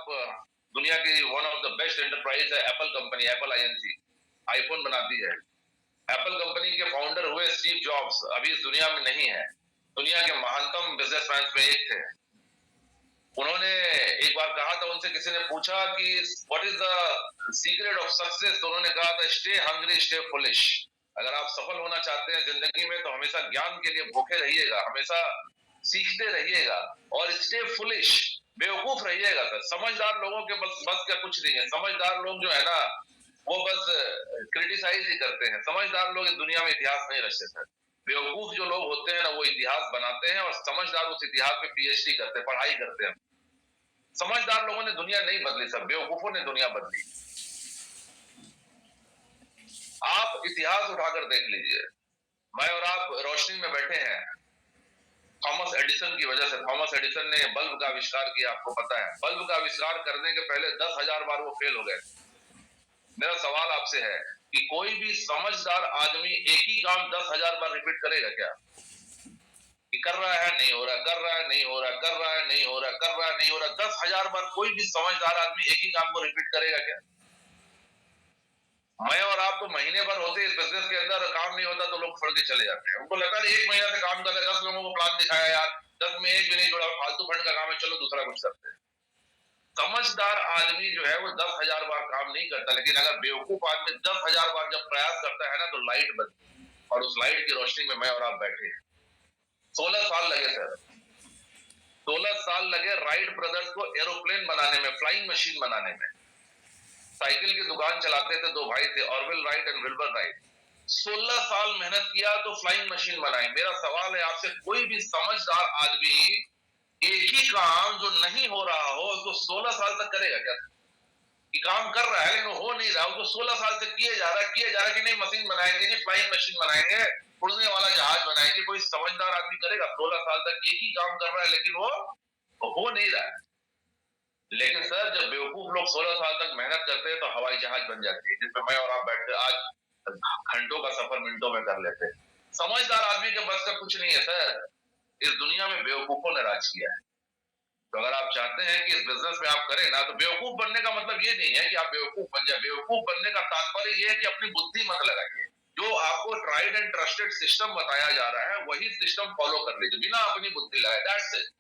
दुनिया की one of the best enterprise है Apple company, Apple I N C, iPhone बनाती है। एप्पल कंपनी के फाउंडर हुए स्टीव जॉब्स, अभी इस दुनिया में नहीं है। दुनिया के महानतम बिजनेसमैन में एक थे। उन्होंने एक बार कहा था, उनसे किसी ने पूछा कि what is the secret of success, तो उन्होंने कहा था स्टे हंग्री स्टे फुलिश। अगर आप सफल होना चाहते हैं जिंदगी में, तो हमेशा ज्ञान के लिए भूखे रहिएगा, हमेशा सीखते रहिएगा, और स्टे फुलिश, बेवकूफ रहिएगा सर। समझदार लोगों के बस का कुछ नहीं है। समझदार लोग जो है ना, वो बस क्रिटिसाइज ही करते हैं। समझदार लोग इस दुनिया में इतिहास नहीं रचते सर। बेवकूफ जो लोग होते हैं ना, वो इतिहास बनाते हैं, और समझदार उस इतिहास पे पीएचडी करते हैं, पढ़ाई करते हैं। समझदार लोगों ने दुनिया नहीं बदली सर, बेवकूफों ने दुनिया बदली। आप इतिहास उठाकर देख लीजिए। मैं और आप रोशनी में बैठे हैं थॉमस एडिसन की वजह से। थॉमस एडिसन ने बल्ब का आविष्कार किया, आपको पता है। बल्ब का आविष्कार करने के पहले 10,000 बार वो फेल हो गए। मेरा सवाल आपसे है कि कोई भी समझदार आदमी एक ही काम 10,000 बार रिपीट करेगा क्या? कि कर रहा है नहीं हो रहा, कर रहा है नहीं हो रहा, कर रहा है नहीं हो रहा, कर रहा है नहीं हो रहा, 10,000 बार कोई भी समझदार आदमी एक ही काम को रिपीट करेगा क्या? मैं और आप तो महीने भर होते इस बिजनेस के अंदर, काम नहीं होता तो लोग छोड़ के चले जाते हैं। उनको लगता है 1 महीना से काम कर रहे हैं, 10 लोगों को प्लान दिखाया यार, 10 में एक भी नहीं जुड़ा, फालतू फंड का काम है, चलो दूसरा कुछ करते हैं। समझदार आदमी जो है वो 10,000 बार काम नहीं करता, लेकिन अगर बेवकूफ आदमी 10,000 बार जब प्रयास करता है ना, तो लाइट बनती, और उस लाइट की रोशनी में मैं और आप बैठे। 16 साल लगे सर, 16 साल लगे राइट ब्रदर्स को एरोप्लेन बनाने में, फ्लाइंग मशीन बनाने में। साइकिल की दुकान चलाते थे, 2 भाई थे, Orville right and Wilbur right. 16 साल मेहनत किया तो फ्लाइंग मशीन बनाई। मेरा सवाल है आपसे, कोई भी समझदार आदमी एक ही काम जो नहीं हो रहा हो उसको 16 साल तक करेगा क्या? कि काम कर रहा है लेकिन हो नहीं रहा, उसको 16 साल तक किए जा रहा है कि नहीं मशीन बनाएंगे, नहीं फ्लाइंग मशीन बनाएंगे। उड़ने वाला जहाज बनाएंगे। कोई समझदार आदमी करेगा? 16 साल तक एक ही काम कर रहा है, लेकिन वो हो नहीं रहा है। लेकिन सर, जब बेवकूफ लोग 16 साल तक मेहनत करते हैं तो हवाई जहाज बन जाती है, जिसमें मैं और आप बैठ कर आज घंटों का सफर मिनटों में कर लेते हैं। समझदार आदमी के बस का कुछ नहीं है सर। इस दुनिया में बेवकूफों ने राज किया है। तो अगर आप चाहते हैं कि इस बिजनेस में आप करें ना, तो बेवकूफ बनने का मतलब ये नहीं है कि आप बेवकूफ बन जाए। बेवकूफ बनने का तात्पर्य ये है कि अपनी बुद्धि मत लगाइए। जो आपको ट्राइड एंड ट्रस्टेड सिस्टम बताया जा रहा है वही सिस्टम फॉलो कर लीजिए बिना अपनी बुद्धि लगाए, दैट्स इट।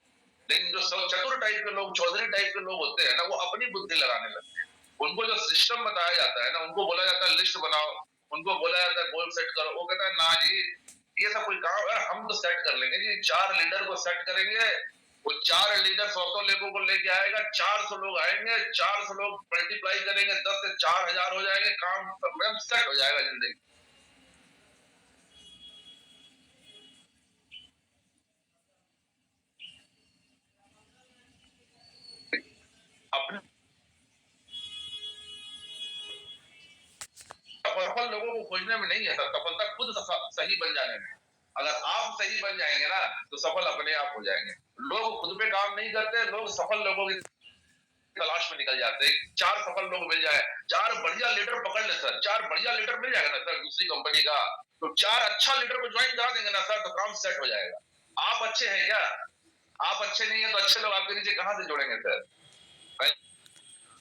लेकिन जो सब चतुर टाइप के लोग, चौधरी टाइप के लोग होते हैं ना, वो अपनी बुद्धि लगाने लगते हैं। उनको जो सिस्टम बताया जाता है ना, उनको बोला जाता है लिस्ट बनाओ, उनको बोला जाता है गोल सेट करो, वो कहता है ना जी, ये सब कोई काम है, हम तो सेट कर लेंगे जी। 4 लीडर को सेट करेंगे, वो 4 लीडर 100 लोगों को लेके आएगा, 400 लोग आएंगे, 400 लोग मल्टीप्लाई करेंगे, 10 से 4000 हो जाएंगे, काम सब सेट हो जाएगा जिंदगी। अपने सफल लोगों को खोजने में नहीं है सर, सफलता खुद सही बन जाने में। अगर आप सही बन जाएंगे ना, तो सफल अपने आप हो जाएंगे। लोग खुद पे काम नहीं करते, लोग सफल लोगों की तलाश में निकल जाते हैं। 4 सफल लोग मिल जाए, 4 बढ़िया लीडर पकड़ ले सर, 4 बढ़िया लीडर मिल जाएगा ना सर दूसरी कंपनी का, तो 4 अच्छा लीडर को ज्वाइन करा देंगे ना सर, तो काम सेट हो जाएगा। आप अच्छे हैं क्या? आप अच्छे नहीं है तो अच्छे लोग आपके नीचे कहां से जोड़ेंगे सर?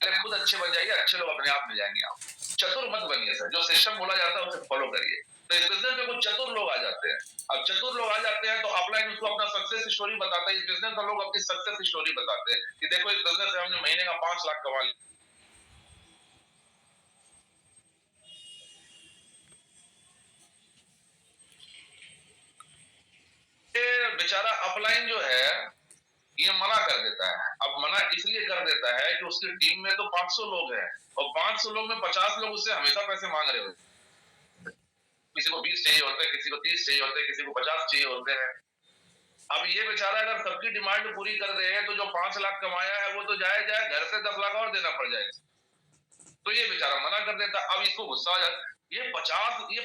पहले खुद अच्छे बन जाइए, अच्छे लोग अपने आप मिल जाएंगे। आप चतुर मत बनिए सर, जो सिस्टम बोला जाता है उसे फॉलो करिए। तो इस बिजनेस में कुछ चतुर लोग आ जाते हैं। अब चतुर लोग आ जाते हैं तो अपलाइन उसको अपना सक्सेस स्टोरी बताता है। इस बिजनेस में लोग अपनी सक्सेस स्टोरी बताते हैं कि देखो इस बिजनेस से हमने महीने का 5 लाख कमा लिया। बेचारा अपलाइन जो है ये मना कर देता है। अब मना इसलिए कर देता है कि उसकी टीम में तो 500 लोग हैं, और 500 लोग में 50 लोग उससे हमेशा पैसे मांग रहे होते हैं। किसी को 20 चाहिए होते हैं, किसी को 30 चाहिए होते हैं, किसी को 50 चाहिए होते हैं। अब ये बेचारा अगर सबकी डिमांड पूरी कर दे तो जो 5 लाख कमाया है वो तो जाए जाए, घर से 10 लाख और देना पड़ जाएगा। तो ये बेचारा मना कर देता। अब इसको गुस्सा आ जाता, ये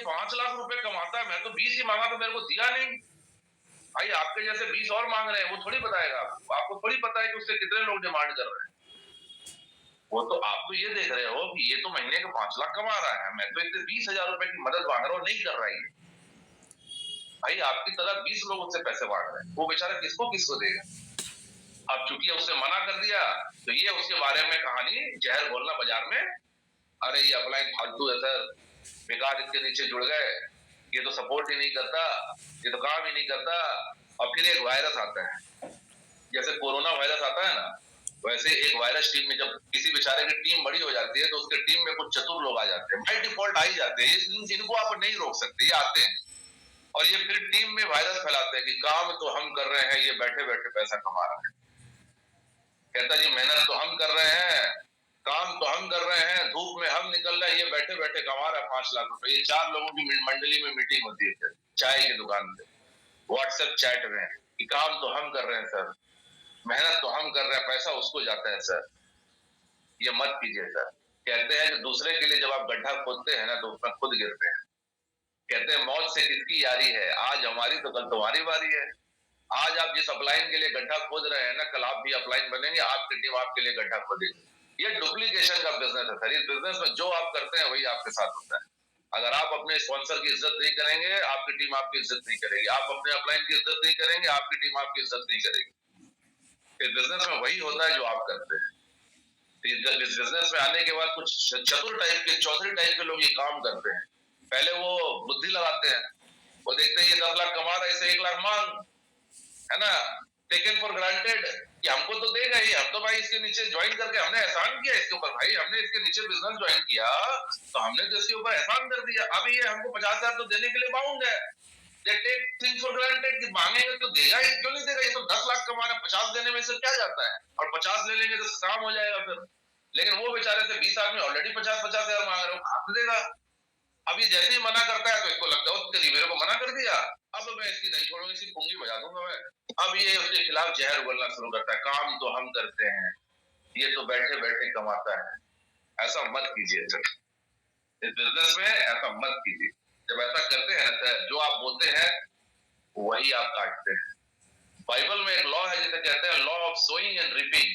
5 लाख रुपए कमाता है, मैं तो 20 ही मांगा तो मेरे को दिया नहीं। भाई आपके जैसे 20 और मांग रहे हैं, वो थोड़ी बताएगा आपको। आपको थोड़ी पता है कि उससे कितने लोग डिमांड कर रहे हैं। वो तो आप तो ये देख रहे हो कि ये तो महीने के 5 लाख कमा रहा है, मैं तो इससे 20,000 रुपए की मदद मांग रहा हूँ, नहीं कर रहा है। भाई आपकी तरह 20 लोग उससे पैसे मांग रहे हैं, वो बेचारा किसको किसको देगा? अब चूंकि उसने मना कर दिया, तो ये उसके बारे में कहानी जहर बोलना बाजार में, अरे ये अपलाइन फालतू है सर, बेकार इसके नीचे जुड़ गए, ये तो सपोर्ट ही नहीं करता, ये तो काम ही नहीं करता। और फिर एक वायरस आता है, जैसे कोरोना वायरस आता है ना, वैसे एक वायरस टीम में जब किसी बेचारे की टीम बड़ी हो जाती है तो उसके टीम में कुछ चतुर लोग आ जाते हैं, बाई डिफॉल्ट आ ही जाते हैं। इनको आप नहीं रोक सकते, ये आते हैं और ये फिर टीम में वायरस फैलाते हैं कि काम तो हम कर रहे हैं, ये बैठे बैठे पैसा कमा रहा है। कहता जी मेहनत तो हम कर रहे हैं, काम तो हम कर रहे हैं, धूप में हम निकल रहे हैं, ये बैठे बैठे कमा रहा है 5 लाख रुपए। ये 4 लोगों की मंडली में मीटिंग होती है फिर चाय की दुकान पे, व्हाट्सएप चैट में, कि काम तो हम कर रहे हैं सर, मेहनत तो हम कर रहे हैं, पैसा उसको जाता है सर। ये मत कीजिए सर। कहते हैं कि दूसरे के लिए जब आप गड्ढा खोदते हैं ना तो उसमें खुद गिरते हैं। कहते हैं मौत से किसकी यारी है, आज हमारी तो कल तुम्हारी बारी है। आज आप जिस अपलाइन के लिए गड्ढा खोद रहे हैं ना, कल आप भी अपलाइन बनेंगे, आपकी टीम आपके लिए गड्ढा खोदेगी। ये डुप्लीकेशन का बिजनेस है सर। इस बिजनेस में जो आप करते हैं वही आपके साथ होता है। अगर आप अपने स्पॉन्सर की इज्जत नहीं करेंगे, आपकी टीम आपकी इज्जत नहीं करेगी। आप अपने अपलाइन की इज्जत नहीं करेंगे, आपकी टीम आपकी इज्जत नहीं करेगी। इस बिजनेस में वही होता है जो आप करते हैं। इस बिजनेस में आने के बाद कुछ चतुर टाइप के, चौधरी टाइप के लोग ये काम करते हैं। पहले वो बुद्धि लगाते हैं, वो देखते हैं ये 10 लाख कमा रहा है, इसे 1 लाख मांग, है ना, टेकन फॉर ग्रांटेड कि हमको तो देगा ही, हम तो भाई इसके नीचे ज्वाइन करके हमने एहसान किया इसके ऊपर, भाई हमने इसके नीचे बिजनेस ज्वाइन किया तो हमने तो इसके ऊपर एहसान कर दिया। अब ये हमको 50,000 तो देने के लिए बाउंड है। ये टेक थिंग्स फॉर ग्रांटेड कि मांगेंगे तो देगा ही, क्यों नहीं देगा? ये तो 10 लाख कमा रहा है, 50 देने में से क्या जाता है, और 50 ले लेंगे तो काम हो जाएगा फिर। लेकिन वो बेचारे से 20 आदमी ऑलरेडी 50,000 मांग रहे हो, कहां से देगा? अब ये जैसे ही मना करता है तो इसको लगता है तेरी मेरे को मना कर दिया, अब मैं इसकी नहीं छोड़ूंगी, इसकी पुंगली बजा दूंगा मैं। अब ये उसके खिलाफ जहर बोलना शुरू करता है, काम तो हम करते हैं, ये तो बैठे बैठे कमाता है। ऐसा मत कीजिए सर, इस बिजनेस में ऐसा मत कीजिए। जब ऐसा करते हैं ना सर, जो आप बोते हैं वही आप काटते हैं। बाइबल में एक लॉ है जिसे कहते हैं law of sowing and reaping.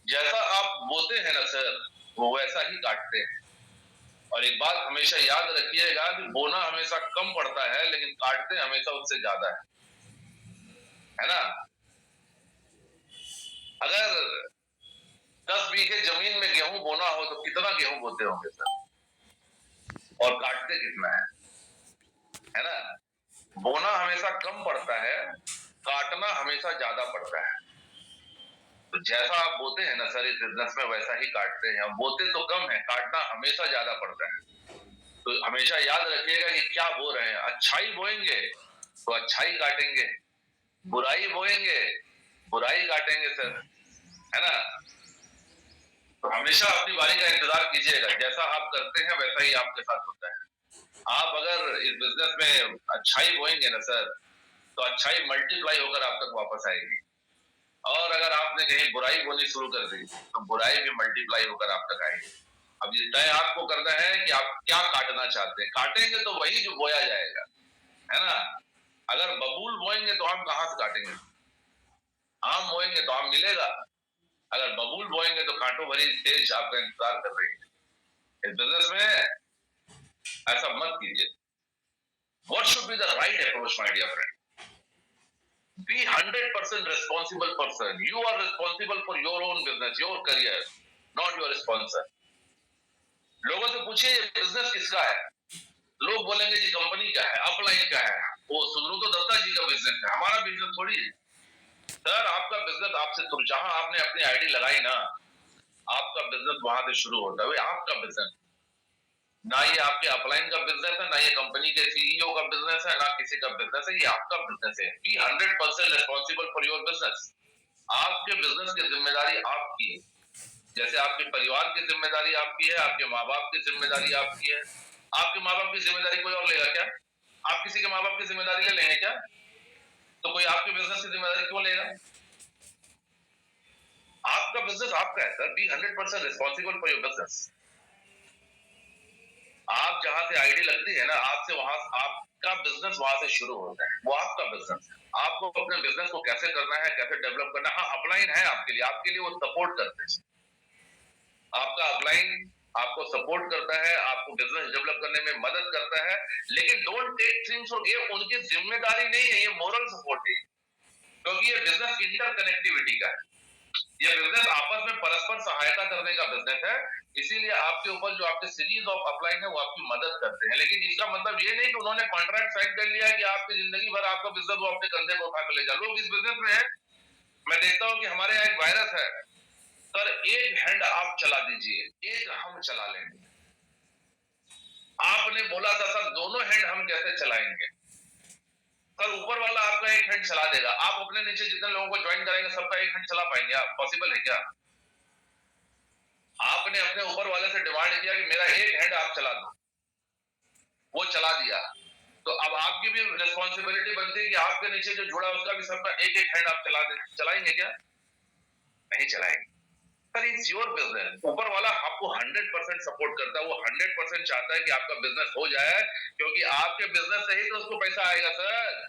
जैसा आप बोते हैं ना सर, वो वैसा ही काटते हैं। और एक बात हमेशा याद रखिएगा कि बोना हमेशा कम पड़ता है, लेकिन काटते हमेशा उससे ज्यादा है ना। अगर 10 बीघे जमीन में गेहूं बोना हो तो कितना गेहूं बोते होंगे सर, और काटते कितना है ना। बोना हमेशा कम पड़ता है, काटना हमेशा ज्यादा पड़ता है। तो जैसा आप बोते हैं ना सर इस बिजनेस में, वैसा ही काटते हैं। बोते तो कम है, काटना हमेशा ज्यादा पड़ता है। तो हमेशा याद रखिएगा कि क्या बो रहे हैं। अच्छाई बोएंगे तो अच्छाई काटेंगे, बुराई बोएंगे बुराई काटेंगे सर, है ना। तो हमेशा अपनी बारी का इंतजार कीजिएगा। जैसा आप करते हैं वैसा ही आपके साथ होता है। आप अगर इस बिजनेस में अच्छाई बोएंगे ना सर, तो अच्छाई मल्टीप्लाई होकर आप तक वापस आएगी। और अगर आपने कहीं बुराई बोनी शुरू कर दी तो बुराई भी मल्टीप्लाई होकर आप तक आएगी। अब ये तय आपको करना है कि आप क्या काटना चाहते हैं। काटेंगे तो वही जो बोया जाएगा, है ना। अगर बबूल बोएंगे तो आम कहां से काटेंगे? आम बोएंगे तो आम मिलेगा। अगर बबूल बोएंगे तो कांटों भरी स्टेज आपका इंतजार कर रही है। इस बिजनेस में ऐसा मत कीजिए। What should be the right approach, my dear friend? Be 100% responsible person. You are responsible for your own business, your career, not your sponsor. लोगों से पूछिए ये बिजनेस किसका है। लोग बोलेंगे जी कंपनी का है, अपलाइन का है, वो सुब्रतो तो दत्ता जी का बिजनेस है, हमारा बिजनेस थोड़ी है। सर आपका बिजनेस आपसे शुरू, जहां आपने अपनी आईडी लगाई ना, आपका बिजनेस वहां से शुरू होता है। आपका बिजनेस ना, ये आपके अपलाइन का बिजनेस है, ना ये कंपनी के सीईओ का बिजनेस है, ना किसी का बिजनेस है, ये आपका बिजनेस है। Be 100% responsible for your business. आपके बिजनेस की जिम्मेदारी आपकी है, जैसे आपके परिवार की जिम्मेदारी आपकी है, आपके माँ बाप की जिम्मेदारी आपकी है। आपके माँ बाप की जिम्मेदारी कोई और लेगा क्या? आप किसी के माँ बाप की जिम्मेदारी ले लेंगे क्या? तो कोई आपके बिजनेस की जिम्मेदारी क्यों लेगा? आपका बिजनेस आपका है sir. Be 100% responsible for your business. आप जहां से आईडी लगती है ना, आपसे वहां आपका बिजनेस वहां से शुरू होता है, वो आपका बिजनेस है। आपको अपने बिजनेस को कैसे करना है, कैसे डेवलप करना है। हाँ अपलाइन है आपके लिए वो सपोर्ट करते हैं। आपका अपलाइन आपको सपोर्ट करता है, आपको बिजनेस डेवलप करने में मदद करता है, लेकिन डोंट टेक थिंग्स फॉर, ये उनकी जिम्मेदारी नहीं है, ये मोरल सपोर्ट है। क्योंकि ये बिजनेस इंटरकनेक्टिविटी का है, ये बिजनेस आपस में परस्पर सहायता करने का बिजनेस है। इसीलिए आपके ऊपर जो आपके सीरीज ऑफ अपलाइन है वो आपकी मदद करते हैं। लेकिन इसका मतलब ये नहीं कि उन्होंने कॉन्ट्रैक्ट साइन कर लिया है कि आपकी जिंदगी भर आपका बिजनेस वो अपने कंधे को उठा कर ले जा। लोग इस बिजनेस में है, मैं देखता हूँ कि हमारे यहाँ एक वायरस है सर, एक हैंड आप चला दीजिए, एक हम चला लेंगे। आपने बोला था सर दोनों हैंड हम कैसे चलाएंगे? सर ऊपर वाला आपका एक हैंड चला देगा, आप अपने नीचे जितने लोगों को ज्वाइन करेंगे सबका एक हैंड चला पाएंगे आप? पॉसिबल है क्या? आपने अपने ऊपर वाले से डिमांड किया कि मेरा एक हैंड आप चला दो, वो चला दिया, तो अब आपकी भी रिस्पॉन्सिबिलिटी बनती है कि आपके नीचे जो जुड़ा उसका भी सबका एक एक हैंड आप चला दें। चलाएंगे क्या? नहीं चलाएंगे। Sir it's your business. ऊपर वाला आपको 100% सपोर्ट करता है, वो 100% चाहता है कि आपका बिजनेस हो जाए, क्योंकि आपके बिजनेस से ही तो उसको पैसा आएगा सर।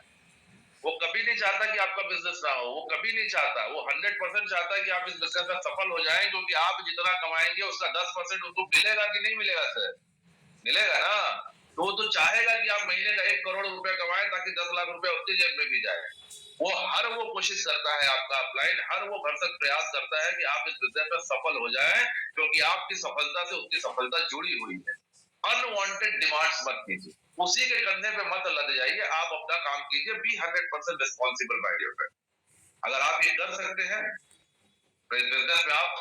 वो कभी नहीं चाहता कि आपका बिजनेस ना हो, वो कभी नहीं चाहता। वो 100% चाहता है कि आप इस बिजनेस में सफल हो जाएं, क्योंकि आप जितना कमाएंगे उसका 10% उसको मिलेगा कि नहीं मिलेगा सर? मिलेगा ना। तो वो तो चाहेगा कि आप महीने का 1 करोड़ रुपए कमाएं, ताकि 10 लाख रुपए उसकी जेब में भी जाए। वो कोशिश करता है, आपका अपलाइन हर वो भरसक प्रयास करता है कि आप इस बिजनेस में सफल हो जाएं, क्योंकि आपकी सफलता से उसकी सफलता जुड़ी हुई है। अनवांटेड डिमांड्स मत कीजिए, उसी के कंधे पे मत लद जाइए, आप अपना काम कीजिए। Be 100% responsible by your friend. अगर आप ये कर सकते हैं तो इस बिजनेस में आप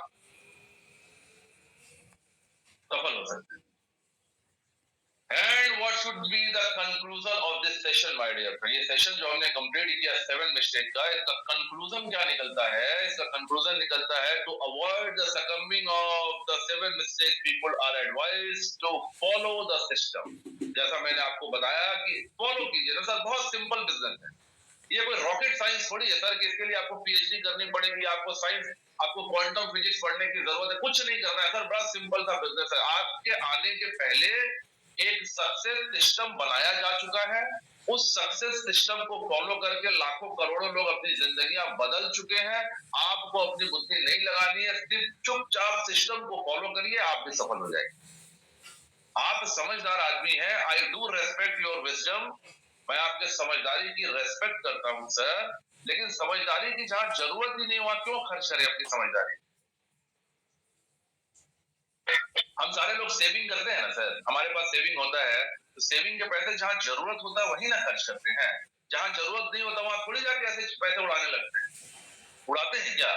सफल हो सकते हैं। And what should be the conclusion of this session, my dear friend? ये सेशन जो हमने कंप्लीट किया 7 मिस्टेक का, इसका कंक्लूजन क्या निकलता है? इसका कंक्लूजन निकलता है to avoid the succumbing of the 7 mistakes, people are advised to follow the system. जैसा मैंने आपको बताया कि फॉलो कीजिए ना सर, बहुत सिंपल बिजनेस है। ये कोई रॉकेट साइंस थोड़ी है सर कि इसके लिए आपको पीएचडी करनी पड़ेगी, आपको साइंस, आपको क्वांटम फिजिक्स पढ़ने की जरूरत है। कुछ नहीं करना है सर, बड़ा सिंपल सा बिजनेस है। आपके आने के पहले एक सक्सेस सिस्टम बनाया जा चुका है। उस सक्सेस सिस्टम को फॉलो करके लाखों करोड़ों लोग अपनी जिंदगियां बदल चुके हैं। आपको अपनी बुद्धि नहीं लगानी है, सिर्फ चुपचाप सिस्टम को फॉलो करिए, आप भी सफल हो जाएंगे। आप समझदार आदमी हैं, I do respect your wisdom. मैं आपके समझदारी की रेस्पेक्ट करता हूं सर, लेकिन समझदारी की जहां जरूरत ही नहीं वहां क्यों खर्च करें अपनी समझदारी। हम सारे लोग सेविंग करते हैं ना सर, हमारे पास सेविंग होता है, तो सेविंग के पैसे जहां जरूरत होता है वही ना खर्च करते हैं। जहां जरूरत नहीं होता वहां थोड़ी जाके ऐसे पैसे उड़ाने लगते हैं। उड़ाते हैं क्या?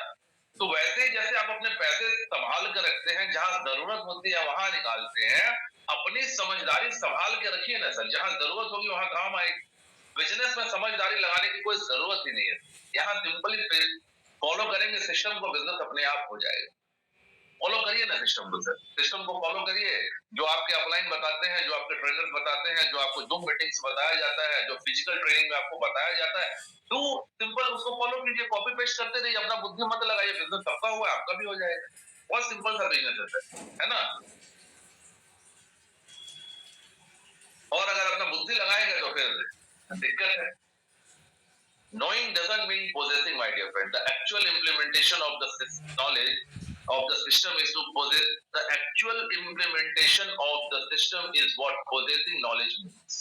तो वैसे ही जैसे आप अपने पैसे संभाल कर रखते हैं, जहां जरूरत होती है वहां निकालते हैं, अपनी समझदारी संभाल के रखिए ना सर, जहां जरूरत होगी वहां काम आएगी। बिजनेस में समझदारी लगाने की कोई जरूरत ही नहीं है। यहाँ सिंपली फॉलो करेंगे सिस्टम को, बिजनेस अपने आप हो जाएगा। फॉलो करिए ना सिस्टम को सर, सिस्टम को फॉलो करिए। जो आपके अपलाइन बताते हैं, जो आपके ट्रेनर बताते हैं, जो आपको जूम मीटिंग्स बताया जाता है, जो फिजिकल ट्रेनिंग में आपको बताया जाता है, तो सिंपल उसको फॉलो कीजिए, कॉपी पेस्ट करते रहिए, अपना बुद्धि मत लगाइए। बिजनेस सबका हुआ है, आपका भी हो जाएगा। बहुत सिंपल सा बिजनेस है ना। और अगर अपना बुद्धि लगाएंगे तो फिर दिक्कत है। Knowing doesn't mean possessing, my dear friend. The actual implementation of the knowledge of the system is to possess. The actual implementation of the system is what possessing knowledge means.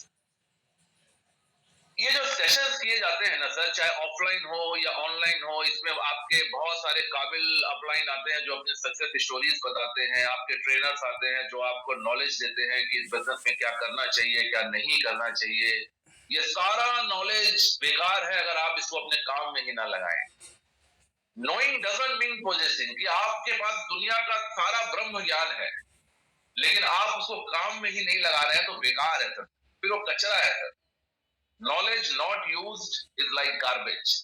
ये जो सेशंस किए जाते हैं ना sir, चाहे offline हो या online हो, इसमें आपके बहुत सारे काबिल अपलाइन आते हैं जो अपने सक्सेस स्टोरीज बताते हैं, आपके ट्रेनर्स आते हैं जो आपको नॉलेज देते हैं कि इस बिजनेस में क्या करना चाहिए, क्या नहीं करना चाहिए। ये सारा नॉलेज बेकार है अगर आप इसको अपने काम में ही ना लगाएं। नोइंग डजंट मीन पोजेसिंग, कि आपके पास दुनिया का सारा ब्रह्म ज्ञान है लेकिन आप उसको काम में ही नहीं लगा रहे हैं तो बेकार है सर, फिर वो कचरा है sir. Knowledge not used is like garbage.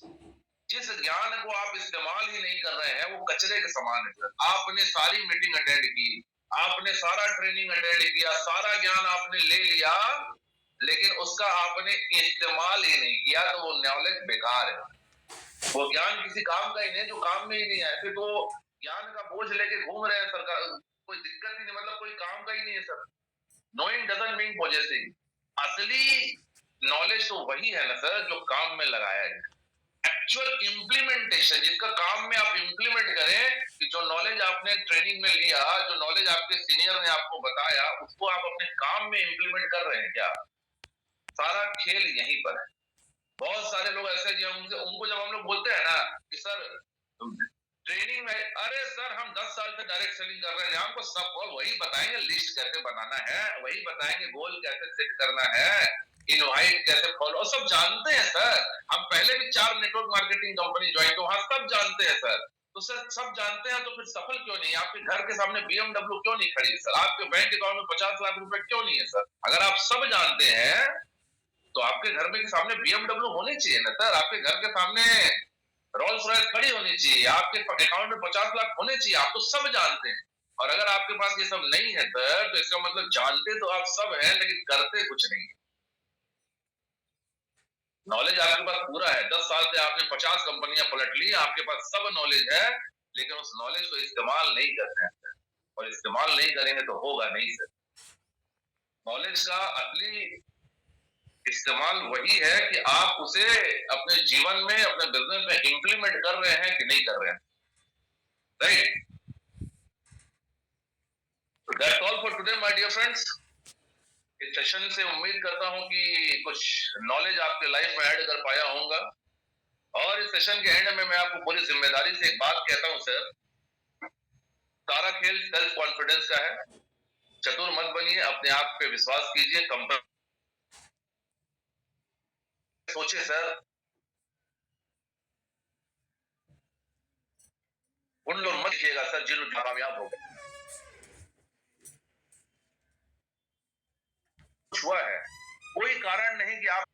जिस ज्ञान को आप इस्तेमाल ही नहीं कर रहे हैं वो कचरे के समान है सर। आपने सारी मीटिंग अटेंड की, आपने सारा ट्रेनिंग अटेंड किया, सारा ज्ञान आपने ले लिया, लेकिन उसका आपने इस्तेमाल ही नहीं किया तो वो नॉलेज बेकार है। वो ज्ञान किसी काम का ही नहीं, जो काम में ही नहीं है, फिर तो ज्ञान का बोझ लेके घूम रहे हैं सरकार, कोई दिक्कत ही नहीं, मतलब कोई काम का ही नहीं है sir. Knowing doesn't mean possessing. असली नॉलेज तो वही है ना सर जो काम में लगाया जाए। एक्चुअल इंप्लीमेंटेशन, जिसका काम में आप इंप्लीमेंट करें, कि जो नॉलेज आपने ट्रेनिंग में लिया, जो नॉलेज आपके सीनियर ने आपको बताया, उसको आप अपने काम में इंप्लीमेंट कर रहे हैं क्या? सारा खेल यहीं पर है। बहुत सारे लोग ऐसे जो उनको जब हम लोग बोलते हैं ना कि सर ट्रेनिंग में, अरे सर हम 10 साल से डायरेक्ट सेलिंग कर रहे हैं, हमको सब वही बताएंगे, लिस्ट कैसे बनाना है, वही बताएंगे गोल कैसे सेट करना है, इनवाइट कैसे फॉलो, सब जानते हैं सर। हम पहले भी 4 नेटवर्क मार्केटिंग कंपनी ज्वाइन तो वहां सब जानते हैं सर। तो सर सब जानते हैं तो फिर सफल क्यों नहीं? आपके घर के सामने BMW क्यों नहीं खड़ी सर? आपके बैंक अकाउंट में 50 लाख रुपए क्यों नहीं है सर? अगर आप सब जानते हैं तो आपके घर में के सामने BMW होनी चाहिए ना सर। आपके घर के सामने रोल्स रॉयस खड़ी होनी चाहिए, आपके अकाउंट में 50 लाख होने चाहिए। आप तो सब जानते हैं, और अगर आपके पास ये सब नहीं है सर तो इसका मतलब जानते तो आप सब हैं लेकिन करते कुछ नहीं। नॉलेज आपके पास पूरा है, 10 साल से आपने 50 कंपनियां पलट ली, आपके पास सब नॉलेज है, लेकिन उस नॉलेज को इस्तेमाल नहीं करते हैं सर। और इस्तेमाल नहीं करेंगे तो होगा नहीं सर। नॉलेज का असली इस्तेमाल वही है कि आप उसे अपने जीवन में, अपने बिजनेस में इंप्लीमेंट कर रहे हैं कि नहीं कर रहे हैं, right? That's all for today my dear friends. इस सेशन से उम्मीद करता हूं कि कुछ नॉलेज आपके लाइफ में ऐड कर पाया होगा। और इस सेशन के एंड में मैं आपको पूरी जिम्मेदारी से एक बात कहता हूं सर, सारा खेल सेल्फ कॉन्फिडेंस का है। चतुर मत बनिए, अपने आप पे विश्वास कीजिए, कंपनी सोचिए सर, उन लोग मत कीजिएगा सर जिन लोग कामयाब हो गए। हुआ है, कोई कारण नहीं कि आप